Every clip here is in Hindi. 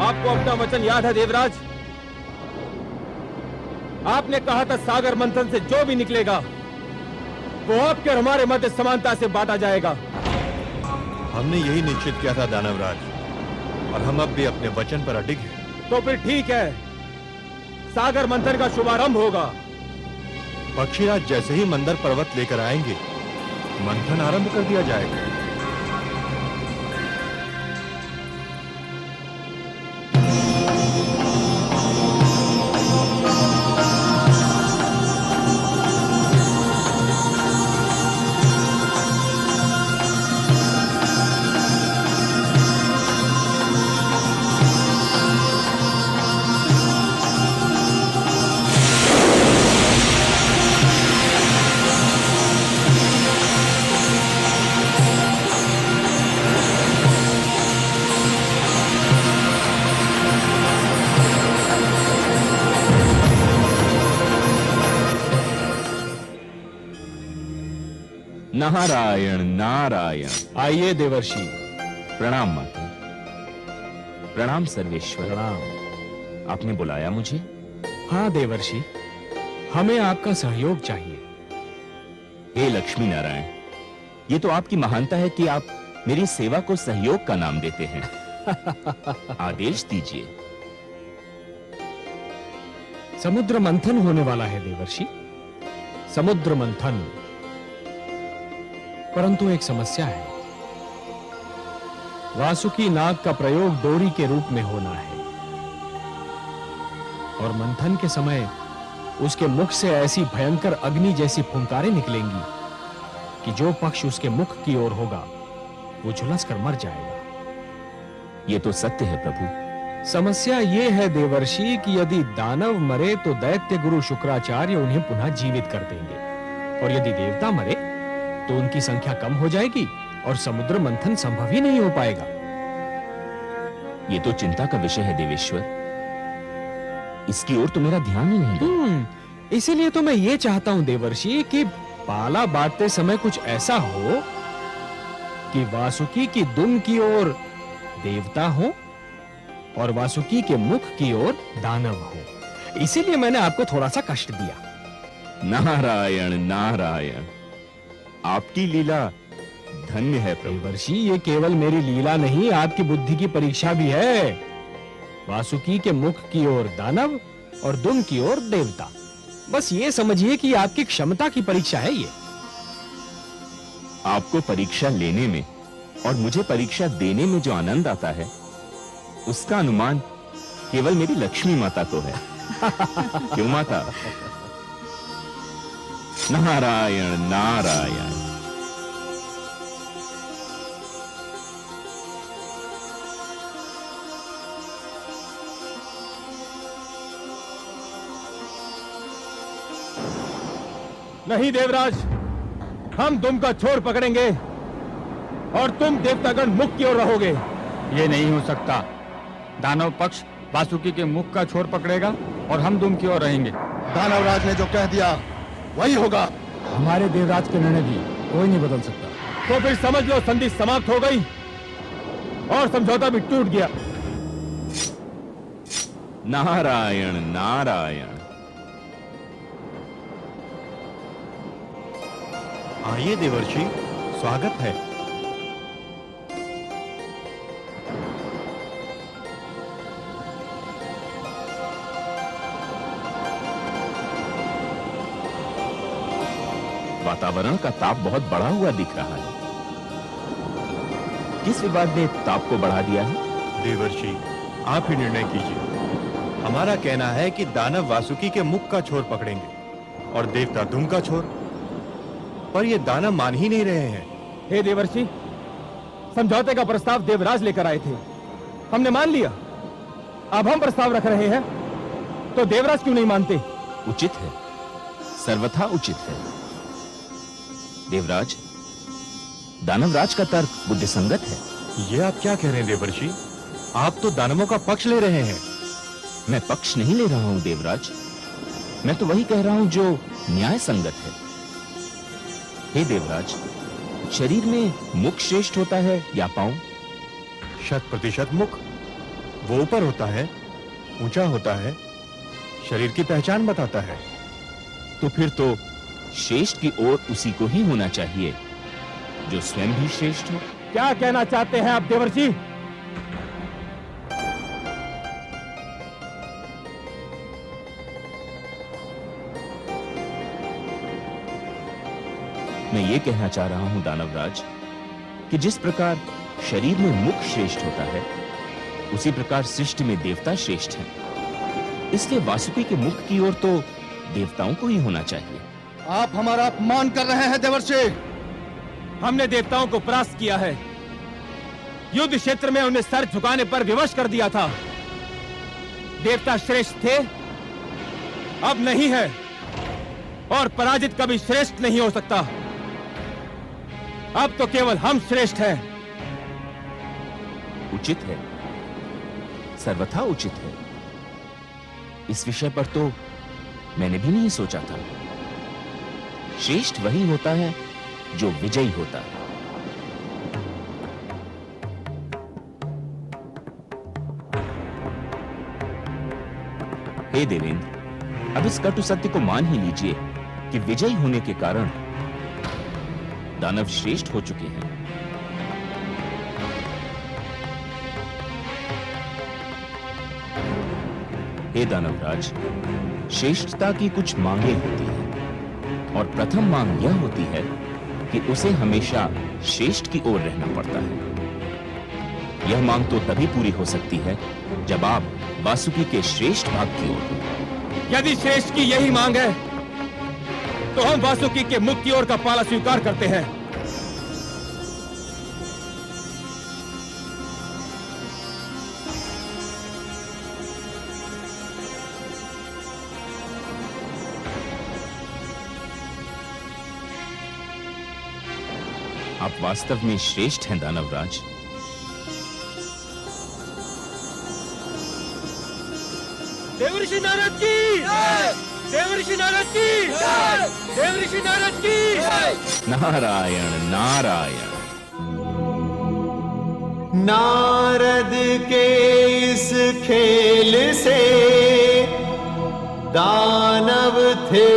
आपको अपना वचन याद है देवराज? आपने कहा था सागर मंथन से जो भी निकलेगा वो आपके और हमारे मध्य समानता से बांटा जाएगा। हमने यही निश्चित किया था दानवराज, और हम अब भी अपने वचन पर अडिग हैं। तो फिर ठीक है, सागर मंथन का शुभारंभ होगा। पक्षीराज जैसे ही मंदर पर्वत लेकर आएंगे, मंथन आरंभ कर दिया जाएगा। नारायण नारायण। आइए देवर्षि। प्रणाम माता। प्रणाम सर्वेश्वर। प्रणाम। आपने बुलाया मुझे? हाँ देवर्षि, हमें आपका सहयोग चाहिए। हे लक्ष्मी नारायण, ये तो आपकी महानता है कि आप मेरी सेवा को सहयोग का नाम देते हैं। आदेश दीजिए। समुद्र मंथन होने वाला है देवर्षि, समुद्र मंथन। परंतु एक समस्या है। वासुकी नाग का प्रयोग डोरी के रूप में होना है, और मंथन के समय उसके मुख से ऐसी भयंकर अग्नि जैसी फुंकारें निकलेंगी कि जो पक्ष उसके मुख की ओर होगा वो झुलस कर मर जाएगा। ये तो सत्य है प्रभु। समस्या ये है देवर्षि कि यदि दानव मरे तो दैत्य गुरु शुक्राचार्य उन्हें पुनः जीवित कर देंगे, और यदि देवता मरे तो उनकी संख्या कम हो जाएगी और समुद्र मंथन संभव ही नहीं हो पाएगा। ये तो चिंता का विषय है देवेश्वर, इसकी ओर तो मेरा ध्यान ही नहीं गया। इसीलिए तो मैं ये चाहता हूं देवर्षि कि पाला बांटते समय कुछ ऐसा हो कि वासुकी की दुम की ओर देवता हो और वासुकी के मुख की ओर दानव हो। इसीलिए मैंने आपको थोड़ा सा कष्ट दिया। नारायण नारायण, आपकी लीला धन्य है प्रभु। देवर्षि, ये केवल मेरी लीला नहीं, आपकी बुद्धि की परीक्षा भी है। वासुकी के मुख की ओर दानव और दुम की ओर देवता। बस ये समझिए कि आपकी क्षमता की परीक्षा है ये। आपको परीक्षा लेने में और मुझे परीक्षा देने में जो आनंद आता है, उसका अनुमान केवल मेरी लक्ष्मी माता को है। क्यों माता? नारायण नारायण। नहीं देवराज, हम दुम का छोर पकड़ेंगे और तुम देवतागण मुख की ओर रहोगे। ये नहीं हो सकता। दानव पक्ष वासुकी के मुख का छोर पकड़ेगा और हम दुम की ओर रहेंगे। दानवराज ने जो कह दिया वही होगा। हमारे देवराज के निर्णय भी कोई नहीं बदल सकता। तो फिर समझ लो संधि समाप्त हो गई और समझौता भी टूट गया। नारायण नारायण। आइए देवर्षि, स्वागत है। वातावरण का ताप बहुत बढ़ा हुआ दिख रहा है। किस विवाद ने ताप को बढ़ा दिया है? देवर्षि, आप ही निर्णय कीजिए। हमारा कहना है कि दानव वासुकी के मुख का छोर पकड़ेंगे और देवता दुम का छोर, पर ये दानव मान ही नहीं रहे हैं। हे देवर्षि, समझौते का प्रस्ताव देवराज लेकर आए थे, हमने मान लिया। अब हम प्रस्ताव रख रहे हैं तो देवराज क्यों नहीं मानते? उचित है, सर्वथा उचित है। देवराज, दानवराज का तर्क बुद्धिसंगत है। ये आप क्या कह रहे हैं देवर्षि? आप तो दानवों का पक्ष ले रहे हैं। मैं पक्ष नहीं ले रहा हूं देवराज, मैं तो वही कह रहा हूं जो न्याय संगत है। हे देवराज, शरीर में मुख श्रेष्ठ होता है या पांव? 100% मुख। वो ऊपर होता है, ऊंचा होता है, शरीर की पहचान बताता है। तो फिर तो श्रेष्ठ की ओर उसी को ही होना चाहिए जो स्वयं भी श्रेष्ठ हो। क्या कहना चाहते हैं आप देवर्षि? मैं ये कहना चाह रहा हूं दानवराज कि जिस प्रकार शरीर में मुख श्रेष्ठ होता है, उसी प्रकार सृष्टि में देवता श्रेष्ठ हैं। इसलिए वासुकी के मुख की ओर तो देवताओं को ही होना चाहिए। आप हमारा अपमान कर रहे हैं देवर्षि। हमने देवताओं को परास्त किया है, युद्ध क्षेत्र में उन्हें सर झुकाने पर विवश कर दिया था। देवता श्रेष्ठ थे, अब नहीं है, और पराजित कभी श्रेष्ठ नहीं हो सकता। अब तो केवल हम श्रेष्ठ हैं। उचित है, सर्वथा उचित है। इस विषय पर तो मैंने भी नहीं सोचा था। श्रेष्ठ वही होता है जो विजयी होता है। हे देवेंद्र, अब इस कटु सत्य को मान ही लीजिए कि विजयी होने के कारण दानव श्रेष्ठ हो चुके हैं। हे दानवराज, श्रेष्ठता की कुछ मांगे होती हैं, और प्रथम मांग यह होती है कि उसे हमेशा श्रेष्ठ की ओर रहना पड़ता है। यह मांग तो तभी पूरी हो सकती है जब आप वासुकी के श्रेष्ठ भाग की ओर हो। यदि श्रेष्ठ की यही मांग है, तो हम वासुकी के मुख की ओर का पाला स्वीकार करते हैं। आप वास्तव में श्रेष्ठ हैं दानवराज। देवर्षि नारद की जय! देवर्षि नारद की जय! देवर्षि नारद की जय! नारायण नारायण। नारद के इस खेल से दानव थे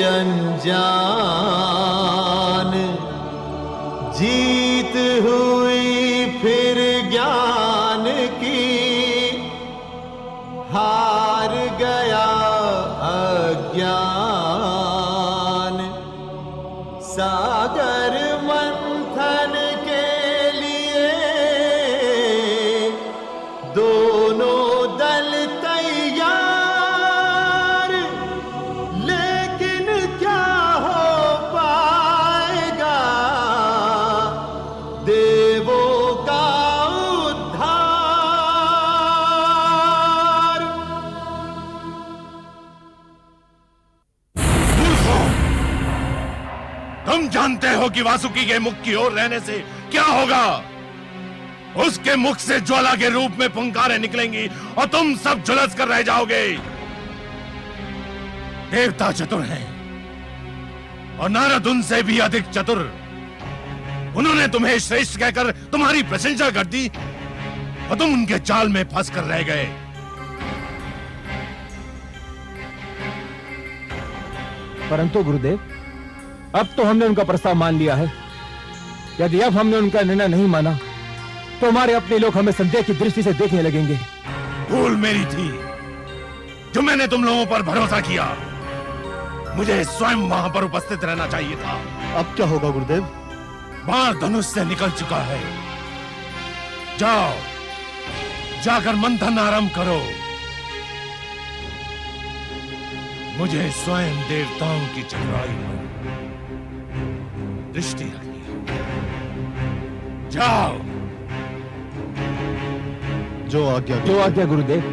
अनजान, जीत हुई फिर ज्ञान की, हार गया अज्ञान। सागर मंथन के लिए दोनों दल तैयार, लेकिन क्या हो पाएगा देवों का उद्धार। तुम जानते हो कि वासुकी के मुख की ओर रहने से क्या होगा? उसके मुख से ज्वाला के रूप में फुंकारें निकलेंगी और तुम सब झुलस कर रह जाओगे। देवता चतुर हैं और नारद उनसे भी अधिक चतुर। उन्होंने तुम्हें श्रेष्ठ कहकर तुम्हारी प्रशंसा कर दी और तुम उनके जाल में फंस कर रह गए। परंतु गुरुदेव, अब तो हमने उनका प्रस्ताव मान लिया है। यदि अब हमने उनका निर्णय नहीं माना, तो हमारे अपने लोग हमें संदेह की दृष्टि से देखने लगेंगे। भूल मेरी थी जो मैंने तुम लोगों पर भरोसा किया। मुझे स्वयं वहां पर उपस्थित रहना चाहिए था। अब क्या होगा गुरुदेव? बाण धनुष से निकल चुका है। जाओ, जाकर मंथन आरंभ करो। मुझे स्वयं देवताओं की चतुराई पर दृष्टि रखनी है। जाओ। जो आज्ञा गुरुदेव।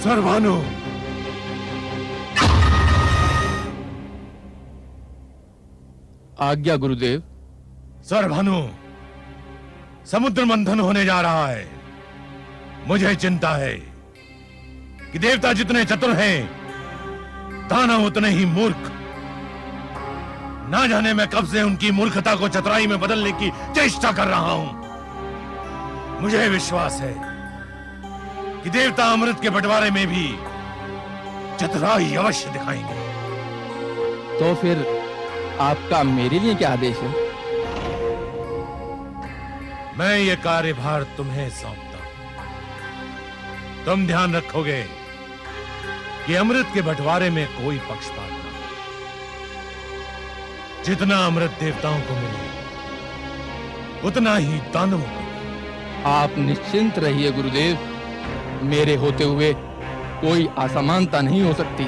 सर्वानु, आज्ञा गुरुदेव। सर भानु, समुद्र मंथन होने जा रहा है। मुझे चिंता है कि देवता जितने चतुर हैं, दानव उतने ही मूर्ख। ना जाने मैं कब से उनकी मूर्खता को चतुराई में बदलने की चेष्टा कर रहा हूं। मुझे विश्वास है कि देवता अमृत के बंटवारे में भी चतुराई अवश्य दिखाएंगे। तो फिर आपका मेरे लिए क्या आदेश है? मैं ये कार्यभार तुम्हें सौंपता हूं। तुम ध्यान रखोगे कि अमृत के बंटवारे में कोई पक्षपात ना हो। जितना अमृत देवताओं को मिले, उतना ही दानवों को मिले। आप निश्चिंत रहिए गुरुदेव, मेरे होते हुए कोई असमानता नहीं हो सकती।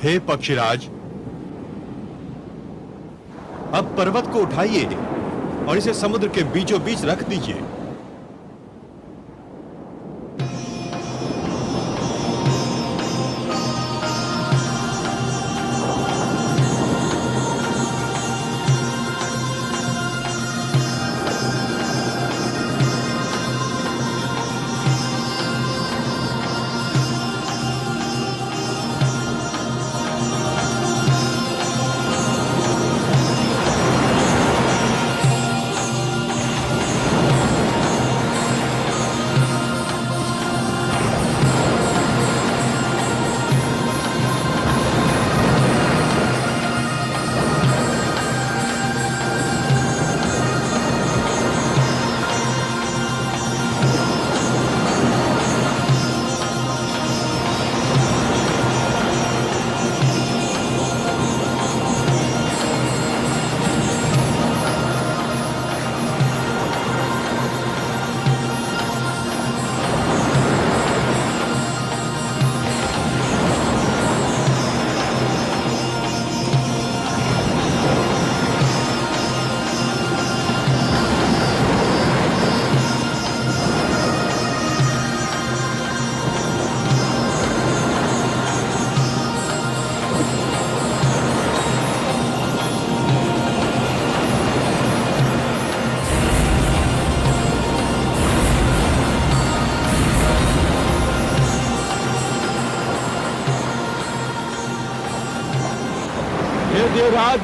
हे पक्षीराज, अब पर्वत को उठाइए और इसे समुद्र के बीचों बीच रख दीजिए। देवराज,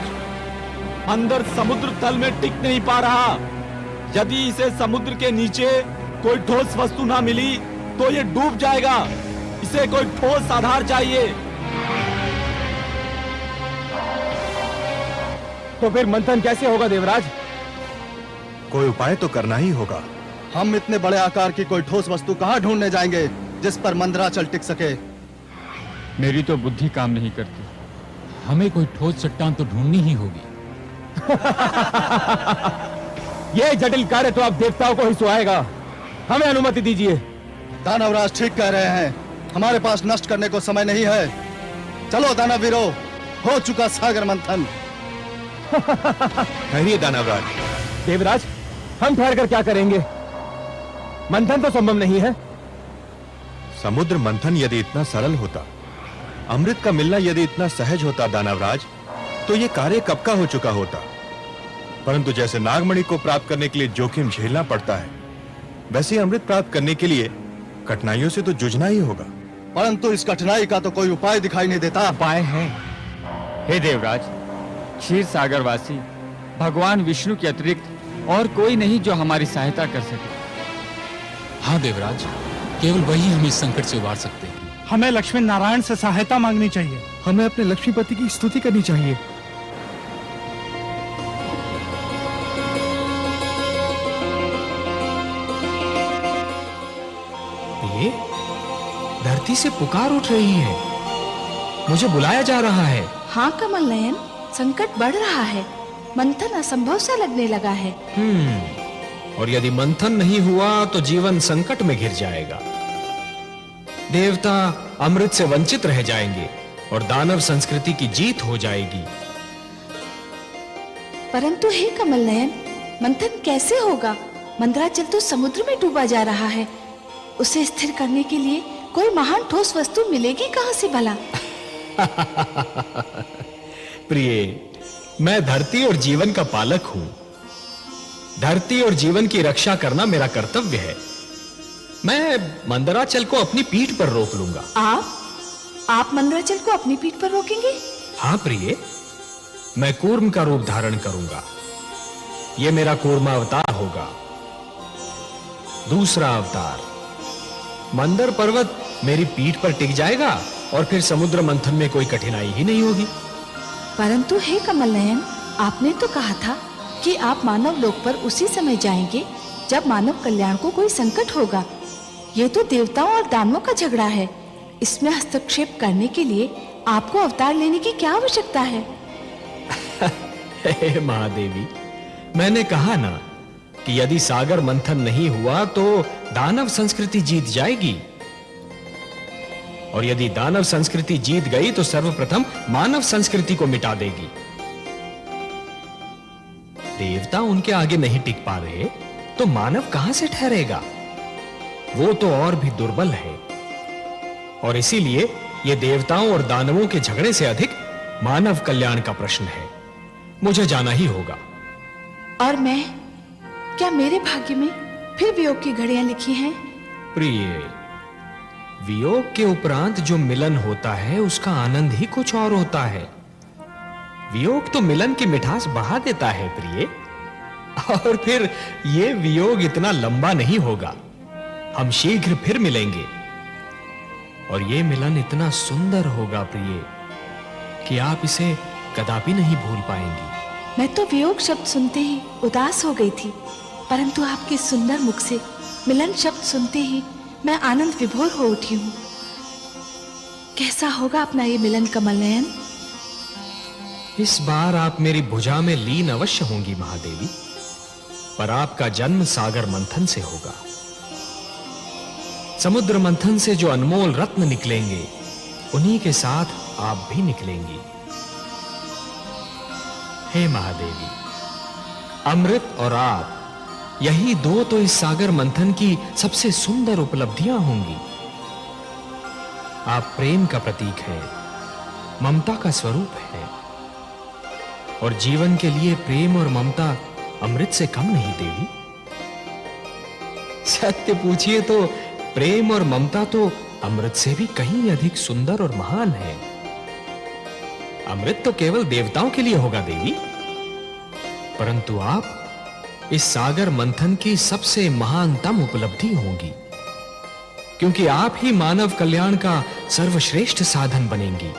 अंदर समुद्र तल में टिक नहीं पा रहा। यदि इसे समुद्र के नीचे कोई ठोस वस्तु ना मिली तो ये डूब जाएगा। इसे कोई ठोस आधार चाहिए। तो फिर मंथन कैसे होगा देवराज? कोई उपाय तो करना ही होगा। हम इतने बड़े आकार की कोई ठोस वस्तु कहां ढूंढने जाएंगे जिस पर मंदराचल टिक सके? मेरी तो बुद्धि काम नहीं करती। हमें कोई ठोस चट्टान तो ढूंढनी ही होगी। ये जटिल कार्य तो आप देवताओं को ही सुहाएगा। हमें अनुमति दीजिए। दानवराज ठीक कह रहे हैं, हमारे पास नष्ट करने को समय नहीं है। चलो दानवीरो, हो चुका सागर मंथन। ठहरिए दानवराज। देवराज, हम ठहर कर क्या करेंगे? मंथन तो संभव नहीं है। समुद्र मंथन यदि इतना सरल होता, अमृत का मिलना यदि इतना सहज होता दानवराज, तो यह कार्य कब का हो चुका होता। परंतु जैसे नागमणि को प्राप्त करने के लिए जोखिम झेलना पड़ता है, वैसे अमृत प्राप्त करने के लिए कठिनाइयों से तो जूझना ही होगा। परंतु इस कठिनाई का तो कोई उपाय दिखाई नहीं देता। उपाय है। हे देवराज, क्षीर सागरवासी भगवान विष्णु के अतिरिक्त और कोई नहीं जो हमारी सहायता कर सके। हाँ देवराज, केवल वही हम इस संकट से उबार सकते हैं। हमें लक्ष्मी नारायण से सहायता मांगनी चाहिए। हमें अपने लक्ष्मीपति की स्तुति करनी चाहिए। ये धरती से पुकार उठ रही है। मुझे बुलाया जा रहा है। हाँ कमल नयन, संकट बढ़ रहा है। मंथन असंभव सा लगने लगा है। और यदि मंथन नहीं हुआ तो जीवन संकट में घिर जाएगा। देवता अमृत से वंचित रह जाएंगे और दानव संस्कृति की जीत हो जाएगी। परंतु हे कमल नयन, मंथन कैसे होगा? मंदराचल तो समुद्र में डूबा जा रहा है। उसे स्थिर करने के लिए कोई महान ठोस वस्तु मिलेगी कहां से भला? प्रिय, मैं धरती और जीवन का पालक हूं। धरती और जीवन की रक्षा करना मेरा कर्तव्य है। मैं मंदराचल को अपनी पीठ पर रोक लूंगा। आप मंदराचल को अपनी पीठ पर रोकेंगे? हाँ प्रिय, मैं कूर्म का रूप धारण करूंगा। यह मेरा कूर्मा अवतार होगा। दूसरा अवतार, मंदर पर्वत मेरी पीठ पर टिक जाएगा और फिर समुद्र मंथन में कोई कठिनाई ही नहीं होगी। परंतु हे कमल नयन, आपने तो कहा था कि आप मानव लोक पर उसी समय जाएंगे जब मानव कल्याण को कोई संकट होगा। यह तो देवताओं और दानवों का झगड़ा है। इसमें हस्तक्षेप करने के लिए आपको अवतार लेने की क्या आवश्यकता है? हे महादेवी, मैंने कहा ना कि यदि सागर मंथन नहीं हुआ तो दानव संस्कृति जीत जाएगी, और यदि दानव संस्कृति जीत गई तो सर्वप्रथम मानव संस्कृति को मिटा देगी। देवता उनके आगे नहीं टिक पा रहे तो मानव कहां से ठहरेगा? वो तो और भी दुर्बल है, और इसीलिए यह देवताओं और दानवों के झगड़े से अधिक मानव कल्याण का प्रश्न है। मुझे जाना ही होगा। और मैं, क्या मेरे भाग्य में फिर वियोग की घड़ियां लिखी हैं? प्रिय, वियोग के उपरांत जो मिलन होता है उसका आनंद ही कुछ और होता है। वियोग तो मिलन की मिठास बढ़ा देता है प्रिय, और फिर यह वियोग इतना लंबा नहीं होगा। हम शीघ्र फिर मिलेंगे, और यह मिलन इतना सुंदर होगा प्रिय कि आप इसे कदापि नहीं भूल पाएंगी। मैं तो वियोग शब्द सुनते ही उदास हो गई थी, परंतु आपके सुंदर मुख से मिलन शब्द सुनते ही मैं आनंद विभोर हो उठी हूँ। कैसा होगा अपना ये मिलन कमल नयन? इस बार आप मेरी भुजा में लीन अवश्य होंगी महादेवी, पर आपका जन्म सागर मंथन से होगा। समुद्र मंथन से जो अनमोल रत्न निकलेंगे उन्हीं के साथ आप भी निकलेंगी। हे महादेवी, अमृत और आप, यही दो तो इस सागर मंथन की सबसे सुंदर उपलब्धियां होंगी। आप प्रेम का प्रतीक हैं, ममता का स्वरूप है, और जीवन के लिए प्रेम और ममता अमृत से कम नहीं देवी। सत्य पूछिए तो प्रेम और ममता तो अमृत से भी कहीं अधिक सुंदर और महान है। अमृत तो केवल देवताओं के लिए होगा देवी, परंतु आप इस सागर मंथन की सबसे महानतम उपलब्धि होंगी, क्योंकि आप ही मानव कल्याण का सर्वश्रेष्ठ साधन बनेंगी।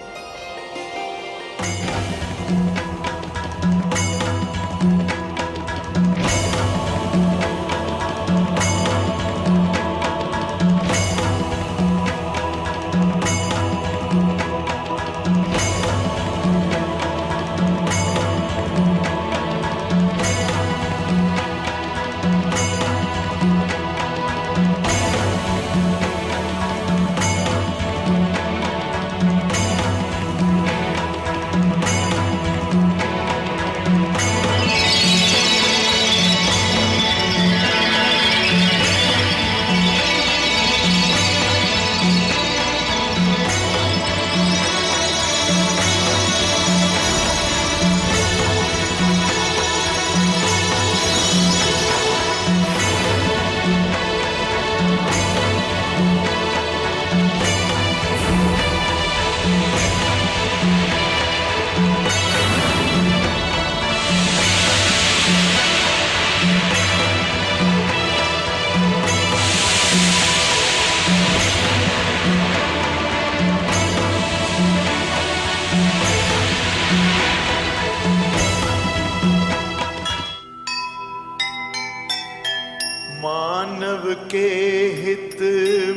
मानव के हित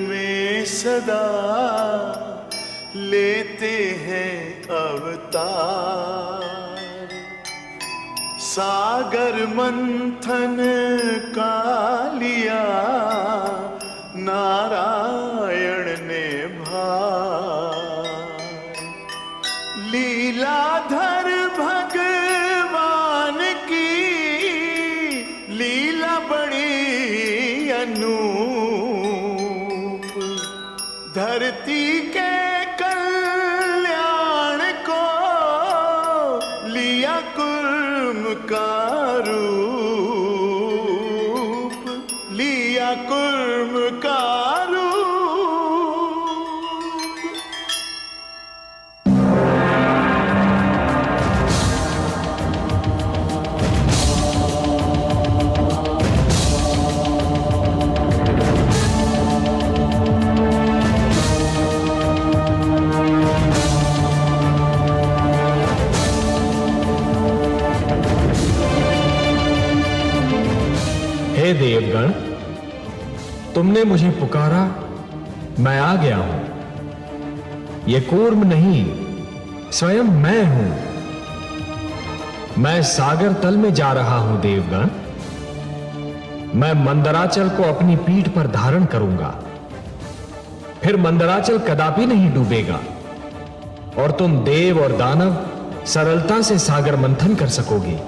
में सदा लेते हैं अवतार। सागर मंथन का लिया नारायण ने भार। लीलाधर भगवान की अनूप धरती के कल्याण को लिया कुर्म का रूप, लिया कुर्म का रूप। हे देवगण, तुमने मुझे पुकारा, मैं आ गया हूं। ये कूर्म नहीं, स्वयं मैं हूं। मैं सागर तल में जा रहा हूं देवगण। मैं मंदराचल को अपनी पीठ पर धारण करूंगा, फिर मंदराचल कदापि नहीं डूबेगा और तुम देव और दानव सरलता से सागर मंथन कर सकोगे।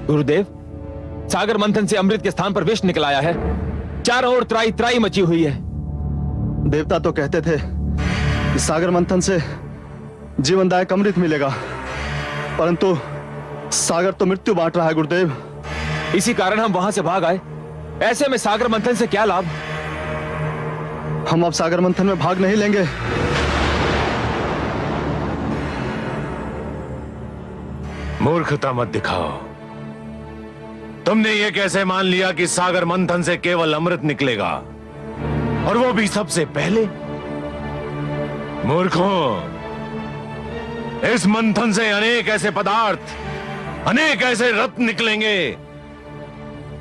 गुरुदेव, सागर मंथन से अमृत के स्थान पर विष निकल आया है। चारों ओर त्राई त्राई मची हुई है। देवता तो कहते थे कि सागर मंथन से जीवनदायक अमृत मिलेगा, परंतु सागर तो मृत्यु बांट रहा है गुरुदेव। इसी कारण हम वहां से भाग आए। ऐसे में सागर मंथन से क्या लाभ? हम अब सागर मंथन में भाग नहीं लेंगे। मूर्खता मत दिखाओ। तुमने ये कैसे मान लिया कि सागर मंथन से केवल अमृत निकलेगा, और वो भी सबसे पहले? मूर्खों, इस मंथन से अनेक ऐसे पदार्थ, अनेक ऐसे रत्न निकलेंगे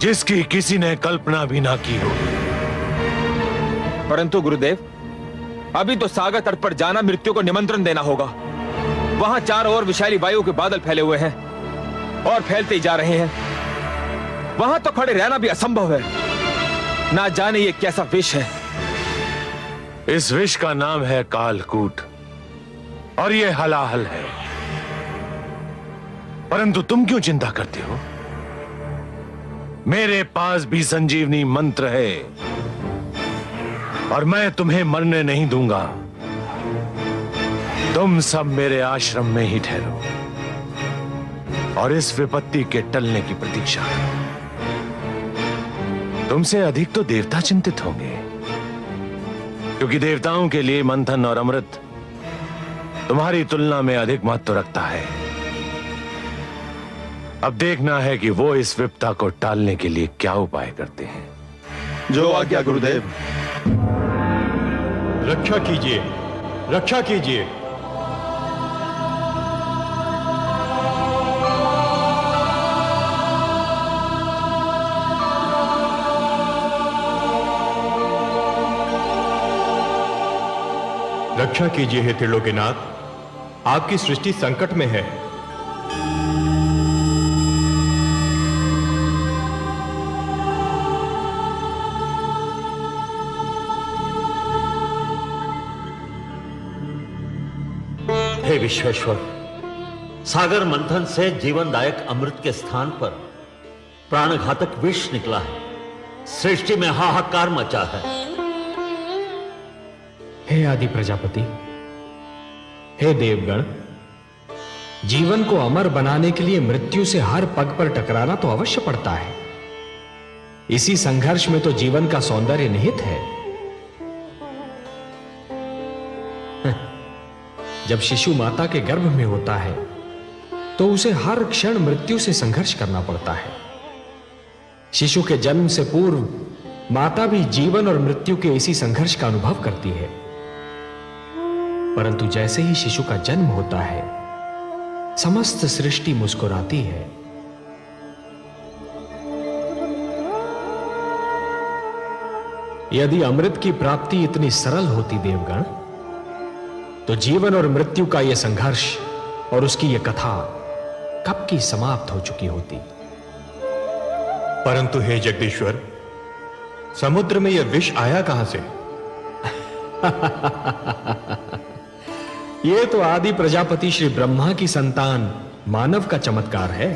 जिसकी किसी ने कल्पना भी ना की होगी। परंतु गुरुदेव, अभी तो सागर तट पर जाना मृत्यु को निमंत्रण देना होगा। वहां चारों ओर विषैली वायु के बादल फैले हुए हैं और फैलते ही जा रहे हैं। वहां तो खड़े रहना भी असंभव है। ना जाने ये कैसा विष है। इस विष का नाम है कालकूट, और ये हलाहल है। परंतु तुम क्यों चिंता करते हो? मेरे पास भी संजीवनी मंत्र है, और मैं तुम्हें मरने नहीं दूंगा। तुम सब मेरे आश्रम में ही ठहरो और इस विपत्ति के टलने की प्रतीक्षा करो। तुमसे अधिक तो देवता चिंतित होंगे, क्योंकि देवताओं के लिए मंथन और अमृत तुम्हारी तुलना में अधिक महत्व रखता है। अब देखना है कि वो इस विपदा को टालने के लिए क्या उपाय करते हैं। जो आज्ञा गुरुदेव। रक्षा कीजिए, रक्षा कीजिए। रक्षा कीजिए हे त्रिलोकीनाथ, आपकी सृष्टि संकट में है। हे विश्वेश्वर, सागर मंथन से जीवनदायक अमृत के स्थान पर प्राणघातक विष निकला है। सृष्टि में हाहाकार मचा है। हे आदि प्रजापति, हे देवगण, जीवन को अमर बनाने के लिए मृत्यु से हर पग पर टकराना तो अवश्य पड़ता है। इसी संघर्ष में तो जीवन का सौंदर्य निहित है। जब शिशु माता के गर्भ में होता है तो उसे हर क्षण मृत्यु से संघर्ष करना पड़ता है। शिशु के जन्म से पूर्व माता भी जीवन और मृत्यु के इसी संघर्ष का अनुभव करती है। परंतु जैसे ही शिशु का जन्म होता है, समस्त सृष्टि मुस्कुराती है। यदि अमृत की प्राप्ति इतनी सरल होती देवगण, तो जीवन और मृत्यु का यह संघर्ष और उसकी यह कथा कब की समाप्त हो चुकी होती। परंतु हे जगदीश्वर, समुद्र में यह विष आया कहां से? यह तो आदि प्रजापति श्री ब्रह्मा की संतान मानव का चमत्कार है।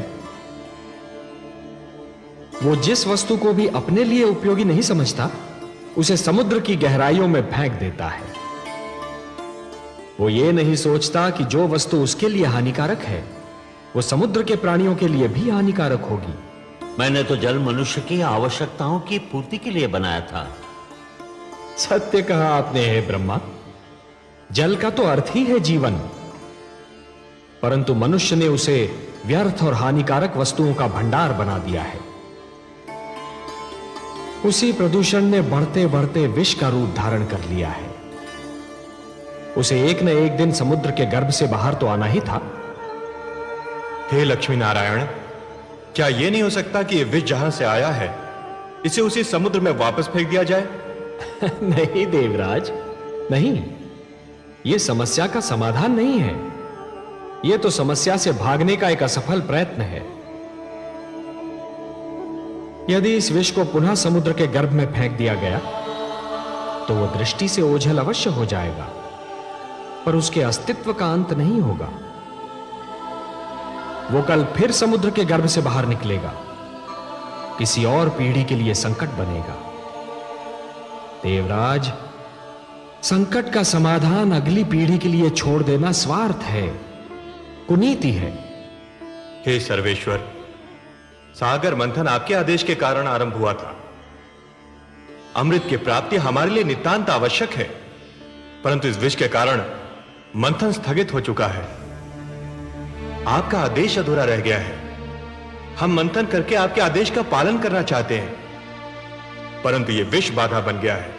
वो जिस वस्तु को भी अपने लिए उपयोगी नहीं समझता, उसे समुद्र की गहराइयों में फेंक देता है। वो ये नहीं सोचता कि जो वस्तु उसके लिए हानिकारक है, वो समुद्र के प्राणियों के लिए भी हानिकारक होगी। मैंने तो जल मनुष्य की आवश्यकताओं की पूर्ति के लिए बनाया था। सत्य कहा आपने हे ब्रह्मा। जल का तो अर्थ ही है जीवन, परंतु मनुष्य ने उसे व्यर्थ और हानिकारक वस्तुओं का भंडार बना दिया है। उसी प्रदूषण ने बढ़ते बढ़ते विष का रूप धारण कर लिया है। उसे एक न एक दिन समुद्र के गर्भ से बाहर तो आना ही था। हे लक्ष्मी नारायण, क्या यह नहीं हो सकता कि यह विष जहां से आया है, इसे उसी समुद्र में वापस फेंक दिया जाए? नहीं देवराज, नहीं। यह समस्या का समाधान नहीं है। यह तो समस्या से भागने का एक असफल प्रयत्न है। यदि इस विष को पुनः समुद्र के गर्भ में फेंक दिया गया तो वह दृष्टि से ओझल अवश्य हो जाएगा, पर उसके अस्तित्व का अंत नहीं होगा। वो कल फिर समुद्र के गर्भ से बाहर निकलेगा, किसी और पीढ़ी के लिए संकट बनेगा। देवराज, संकट का समाधान अगली पीढ़ी के लिए छोड़ देना स्वार्थ है, कुनीति है। हे सर्वेश्वर, सागर मंथन आपके आदेश के कारण आरंभ हुआ था। अमृत की प्राप्ति हमारे लिए नितांत आवश्यक है, परंतु इस विष के कारण मंथन स्थगित हो चुका है। आपका आदेश अधूरा रह गया है। हम मंथन करके आपके आदेश का पालन करना चाहते हैं, परंतु यह विष बाधा बन गया है।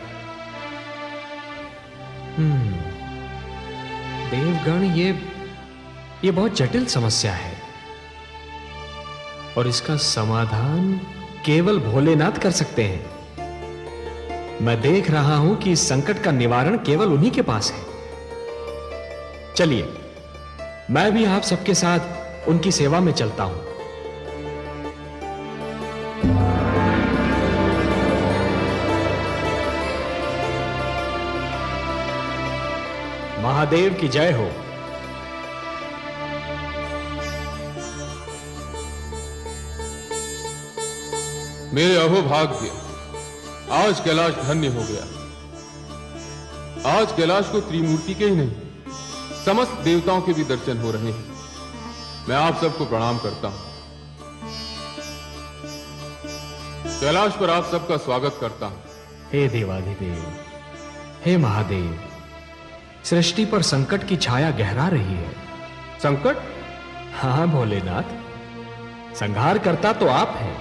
देवगण, ये बहुत जटिल समस्या है और इसका समाधान केवल भोलेनाथ कर सकते हैं। मैं देख रहा हूं कि इस संकट का निवारण केवल उन्हीं के पास है। चलिए, मैं भी आप सबके साथ उनकी सेवा में चलता हूं। महादेव की जय हो। मेरे अहोभाग्य, आज कैलाश धन्य हो गया। आज कैलाश को त्रिमूर्ति के ही नहीं, समस्त देवताओं के भी दर्शन हो रहे हैं। मैं आप सबको प्रणाम करता हूं। कैलाश पर आप सबका स्वागत करता हूं। हे देवाधिदेव, हे महादेव, सृष्टि पर संकट की छाया गहरा रही है। संकट? हाँ भोलेनाथ, संहार करता तो आप हैं,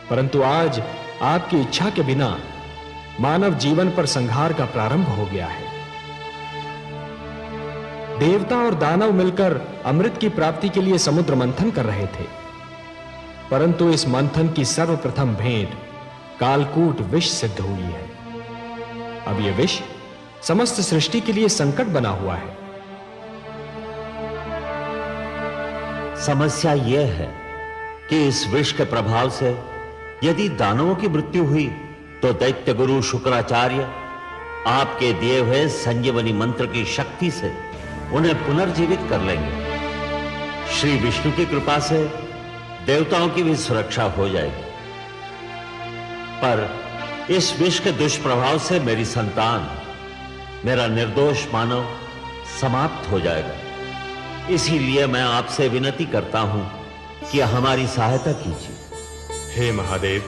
परंतु आज आपकी इच्छा के बिना मानव जीवन पर संहार का प्रारंभ हो गया है। देवता और दानव मिलकर अमृत की प्राप्ति के लिए समुद्र मंथन कर रहे थे, परंतु इस मंथन की सर्वप्रथम भेंट कालकूट विष सिद्ध हुई है। अब यह विष समस्त सृष्टि के लिए संकट बना हुआ है। समस्या यह है कि इस विष के प्रभाव से यदि दानवों की मृत्यु हुई तो दैत्य गुरु शुक्राचार्य आपके दिए हुए संजीवनी मंत्र की शक्ति से उन्हें पुनर्जीवित कर लेंगे। श्री विष्णु की कृपा से देवताओं की भी सुरक्षा हो जाएगी, पर इस विष के दुष्प्रभाव से मेरी संतान, मेरा निर्दोष मानव समाप्त हो जाएगा। इसीलिए मैं आपसे विनती करता हूं कि हमारी सहायता कीजिए। हे महादेव,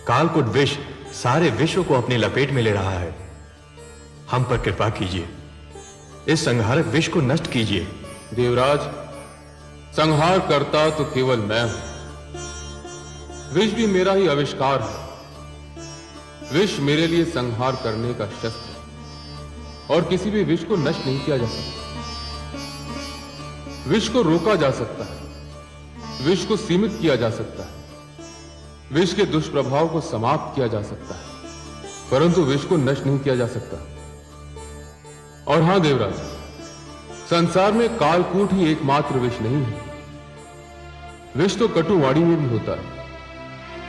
कालकूट विष सारे विश्व को अपनी लपेट में ले रहा है। हम पर कृपा कीजिए, इस संहारक विष को नष्ट कीजिए। देवराज, संहार करता तो केवल मैं हूं। विष भी मेरा ही आविष्कार है। विष मेरे लिए संहार करने का शस्त्र है और किसी भी विष को नष्ट नहीं किया जा सकता। विष को रोका जा सकता है, विष को सीमित किया जा सकता है, विष के दुष्प्रभाव को समाप्त किया जा सकता है, परंतु विष को नष्ट नहीं किया जा सकता। और हां देवराज, संसार में कालकूट ही एकमात्र विष नहीं है। विष तो कटु वाणी में भी होता है,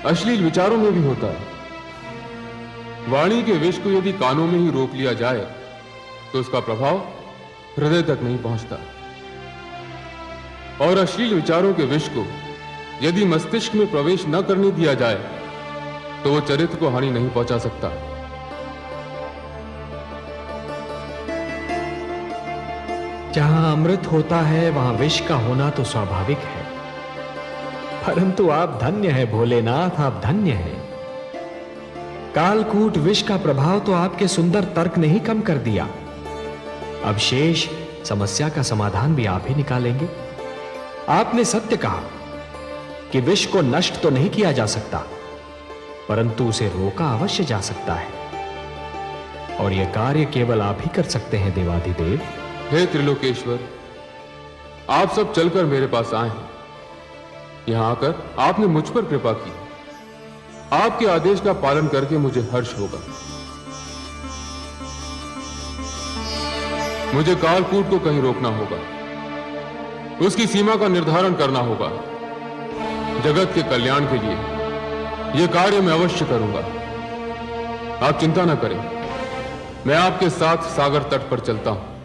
अश्लील विचारों में भी होता है। वाणी के विष को यदि कानों में ही रोक लिया जाए तो उसका प्रभाव हृदय तक नहीं पहुंचता, और अश्लील विचारों के विष को यदि मस्तिष्क में प्रवेश न करने दिया जाए तो वो चरित्र को हानि नहीं पहुंचा सकता। जहां अमृत होता है वहां विष का होना तो स्वाभाविक है, परंतु आप धन्य हैं भोलेनाथ, आप धन्य हैं। कालकूट विष का प्रभाव तो आपके सुंदर तर्क ने ही कम कर दिया। अब शेष समस्या का समाधान भी आप ही निकालेंगे। आपने सत्य कहा कि विष को नष्ट तो नहीं किया जा सकता, परंतु उसे रोका अवश्य जा सकता है, और यह कार्य केवल आप ही कर सकते हैं देवाधिदेव। हे त्रिलोकेश्वर, आप सब चलकर मेरे पास आए हैं। यहां आकर आपने मुझ पर कृपा की। आपके आदेश का पालन करके मुझे हर्ष होगा। मुझे कालकूट को कहीं रोकना होगा, उसकी सीमा का निर्धारण करना होगा। जगत के कल्याण के लिए यह कार्य मैं अवश्य करूंगा। आप चिंता न करें, मैं आपके साथ सागर तट पर चलता हूं।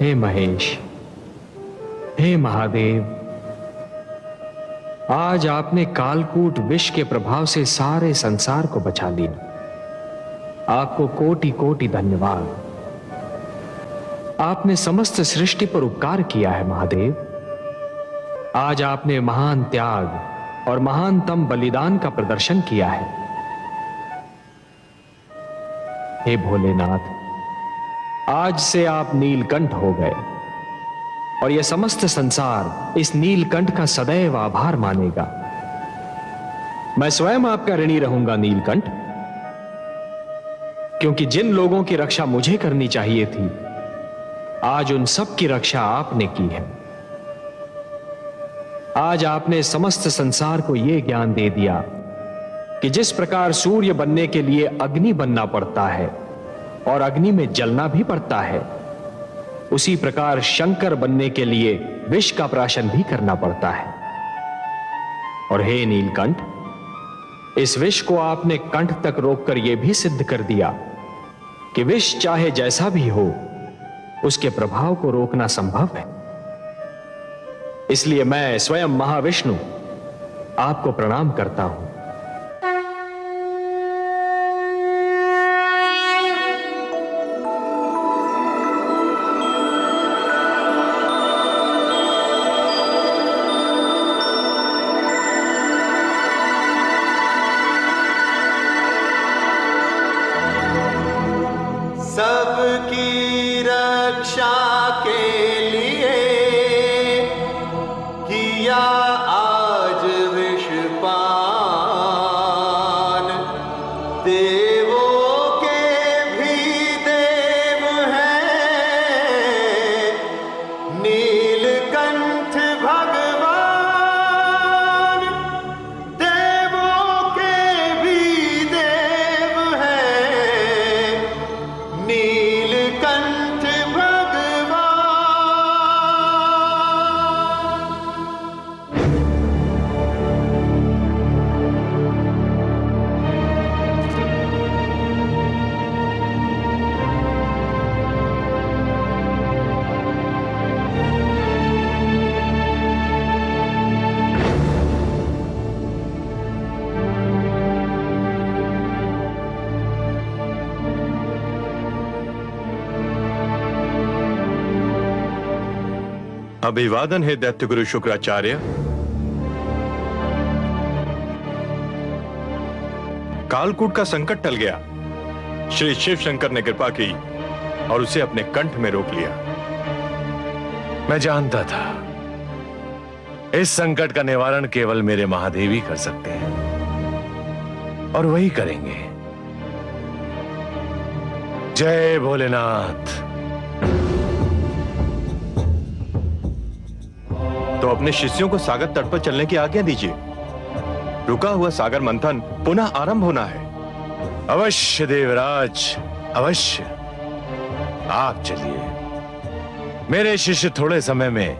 हे महेश, हे महादेव, आज आपने कालकूट विष के प्रभाव से सारे संसार को बचा लिया। आपको कोटि कोटि धन्यवाद। आपने समस्त सृष्टि पर उपकार किया है महादेव। आज आपने महान त्याग और महानतम बलिदान का प्रदर्शन किया है। हे भोलेनाथ, आज से आप नीलकंठ हो गए और यह समस्त संसार इस नीलकंठ का सदैव आभार मानेगा। मैं स्वयं आपका ऋणी रहूंगा नीलकंठ, क्योंकि जिन लोगों की रक्षा मुझे करनी चाहिए थी, आज उन सब की रक्षा आपने की है। आज आपने समस्त संसार को यह ज्ञान दे दिया कि जिस प्रकार सूर्य बनने के लिए अग्नि बनना पड़ता है और अग्नि में जलना भी पड़ता है, उसी प्रकार शंकर बनने के लिए विष का प्राशन भी करना पड़ता है। और हे नीलकंठ, इस विष को आपने कंठ तक रोककर यह भी सिद्ध कर दिया कि विष चाहे जैसा भी हो, उसके प्रभाव को रोकना संभव है। इसलिए मैं स्वयं महाविष्णु आपको प्रणाम करता हूं। सबकी रक्षा के लिए किया आज विषपान, देवों के भी देव हैं नीलकंठ भगवान, देवों के भी देव हैं नीलकंठ भगवान। अभिवादन है दैत्य गुरु शुक्राचार्य। कालकूट का संकट टल गया। श्री शिव शंकर ने कृपा की और उसे अपने कंठ में रोक लिया। मैं जानता था इस संकट का निवारण केवल मेरे महादेव ही कर सकते हैं, और वही करेंगे। जय भोलेनाथ। तो अपने शिष्यों को सागर तट पर चलने की आज्ञा दीजिए। रुका हुआ सागर मंथन पुनः आरंभ होना है। अवश्य देवराज, अवश्य। आप चलिए, मेरे शिष्य थोड़े समय में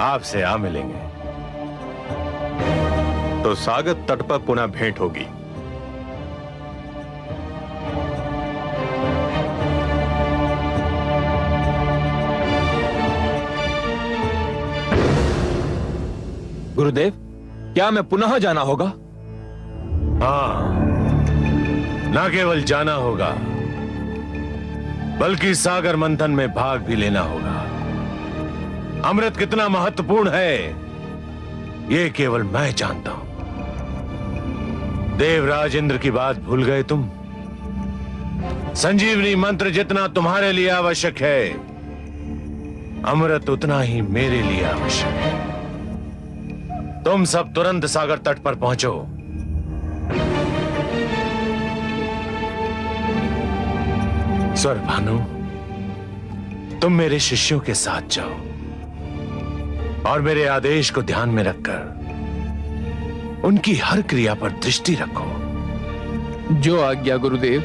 आपसे आ मिलेंगे। तो सागर तट पर पुनः भेंट होगी। गुरुदेव, क्या मैं पुनः जाना होगा? हाँ, ना केवल जाना होगा, बल्कि सागर मंथन में भाग भी लेना होगा। अमृत कितना महत्वपूर्ण है, यह केवल मैं जानता हूं। देवराज इंद्र की बात भूल गए तुम? संजीवनी मंत्र जितना तुम्हारे लिए आवश्यक है, अमृत उतना ही मेरे लिए आवश्यक है। तुम सब तुरंत सागर तट पर पहुंचो। स्वर भानु, तुम मेरे शिष्यों के साथ जाओ और मेरे आदेश को ध्यान में रखकर उनकी हर क्रिया पर दृष्टि रखो। जो आज्ञा गुरुदेव।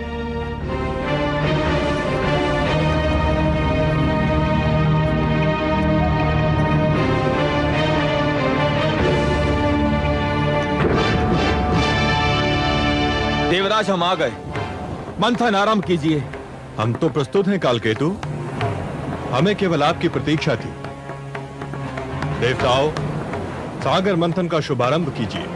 देवराज, हम आ गए। मंथन आरंभ कीजिए। हम तो प्रस्तुत हैं कालकेतु। हमें केवल आपकी प्रतीक्षा थी। देवताओं, सागर मंथन का शुभारंभ कीजिए।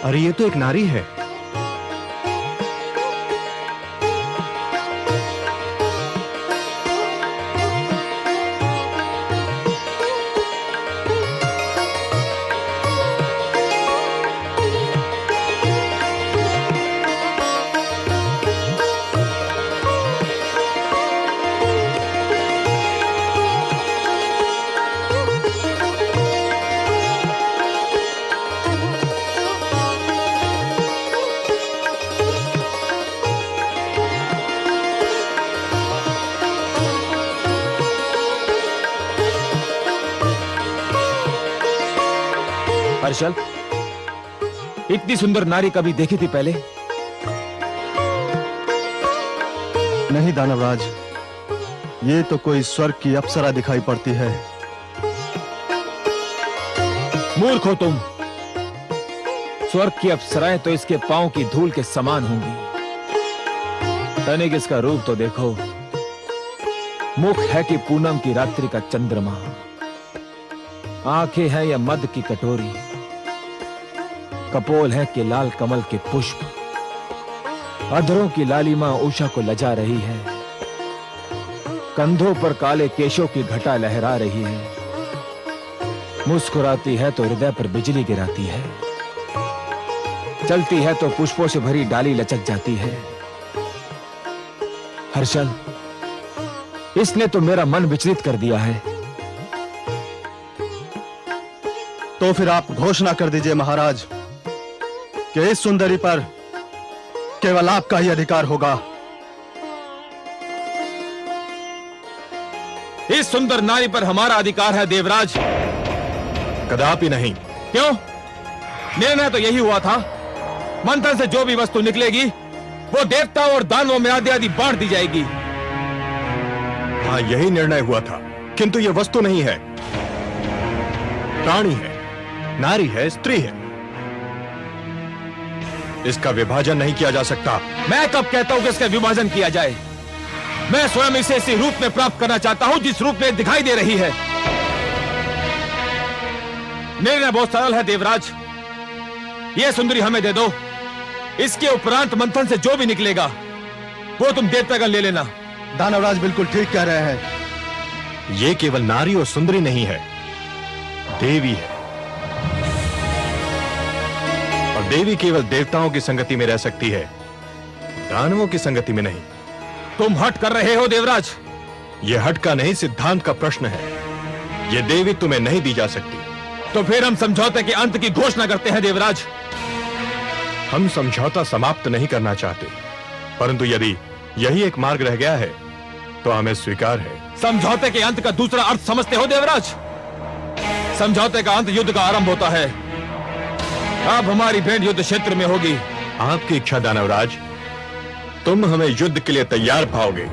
अरे ये तो एक नारी है। हर्षल, इतनी सुंदर नारी कभी देखी थी पहले? नहीं दानवराज, ये तो कोई स्वर्ग की अप्सरा दिखाई पड़ती है। मूर्ख हो तुम। स्वर्ग की अप्सराएं तो इसके पांव की धूल के समान होंगी। तनिक इसका रूप तो देखो। मुख है कि पूनम की रात्रि का चंद्रमा, आंखें हैं या मद की कटोरी, कपोल है कि लाल कमल के पुष्प, अधरों की लालिमा उषा को लजा रही है, कंधों पर काले केशों की घटा लहरा रही है, मुस्कुराती है तो हृदय पर बिजली गिराती है, चलती है तो पुष्पों से भरी डाली लचक जाती है। हर्षल, इसने तो मेरा मन विचलित कर दिया है। तो फिर आप घोषणा कर दीजिए महाराज कि इस सुंदरी पर केवल आपका ही अधिकार होगा। इस सुंदर नारी पर हमारा अधिकार है देवराज। कदापि नहीं। क्यों? निर्णय तो यही हुआ था, मंथन से जो भी वस्तु निकलेगी वो देवताओं और दानवों में आदि आदि बांट दी जाएगी। हाँ, यही निर्णय हुआ था, किंतु यह वस्तु नहीं है, प्राणी है, नारी है, स्त्री है। इसका विभाजन नहीं किया जा सकता। मैं कब कहता हूं कि इसका विभाजन किया जाए? मैं स्वयं इसे इसी रूप में प्राप्त करना चाहता हूं जिस रूप में दिखाई दे रही है। निर्णय बहुत सरल है देवराज, यह सुंदरी हमें दे दो। इसके उपरांत मंथन से जो भी निकलेगा वो तुम देवतागण ले लेना। दानवराज बिल्कुल ठीक कह रहे हैं। ये केवल नारी और सुंदरी नहीं है, देवी है। और देवी केवल देवताओं की संगति में रह सकती है, दानवों की संगति में नहीं। तुम हट कर रहे हो देवराज। यह हट का नहीं, सिद्धांत का प्रश्न है। यह देवी तुम्हें नहीं दी जा सकती। तो फिर हम समझौते के अंत की घोषणा करते हैं देवराज। हम समझौता समाप्त नहीं करना चाहते, परंतु यदि यही एक मार्ग रह गया है तो हमें स्वीकार है। समझौते के अंत का दूसरा अर्थ समझते हो देवराज? समझौते का अंत युद्ध का आरंभ होता है। अब हमारी भेंट युद्ध क्षेत्र में होगी। आपकी इच्छा दानवराज, तुम हमें युद्ध के लिए तैयार पाओगे।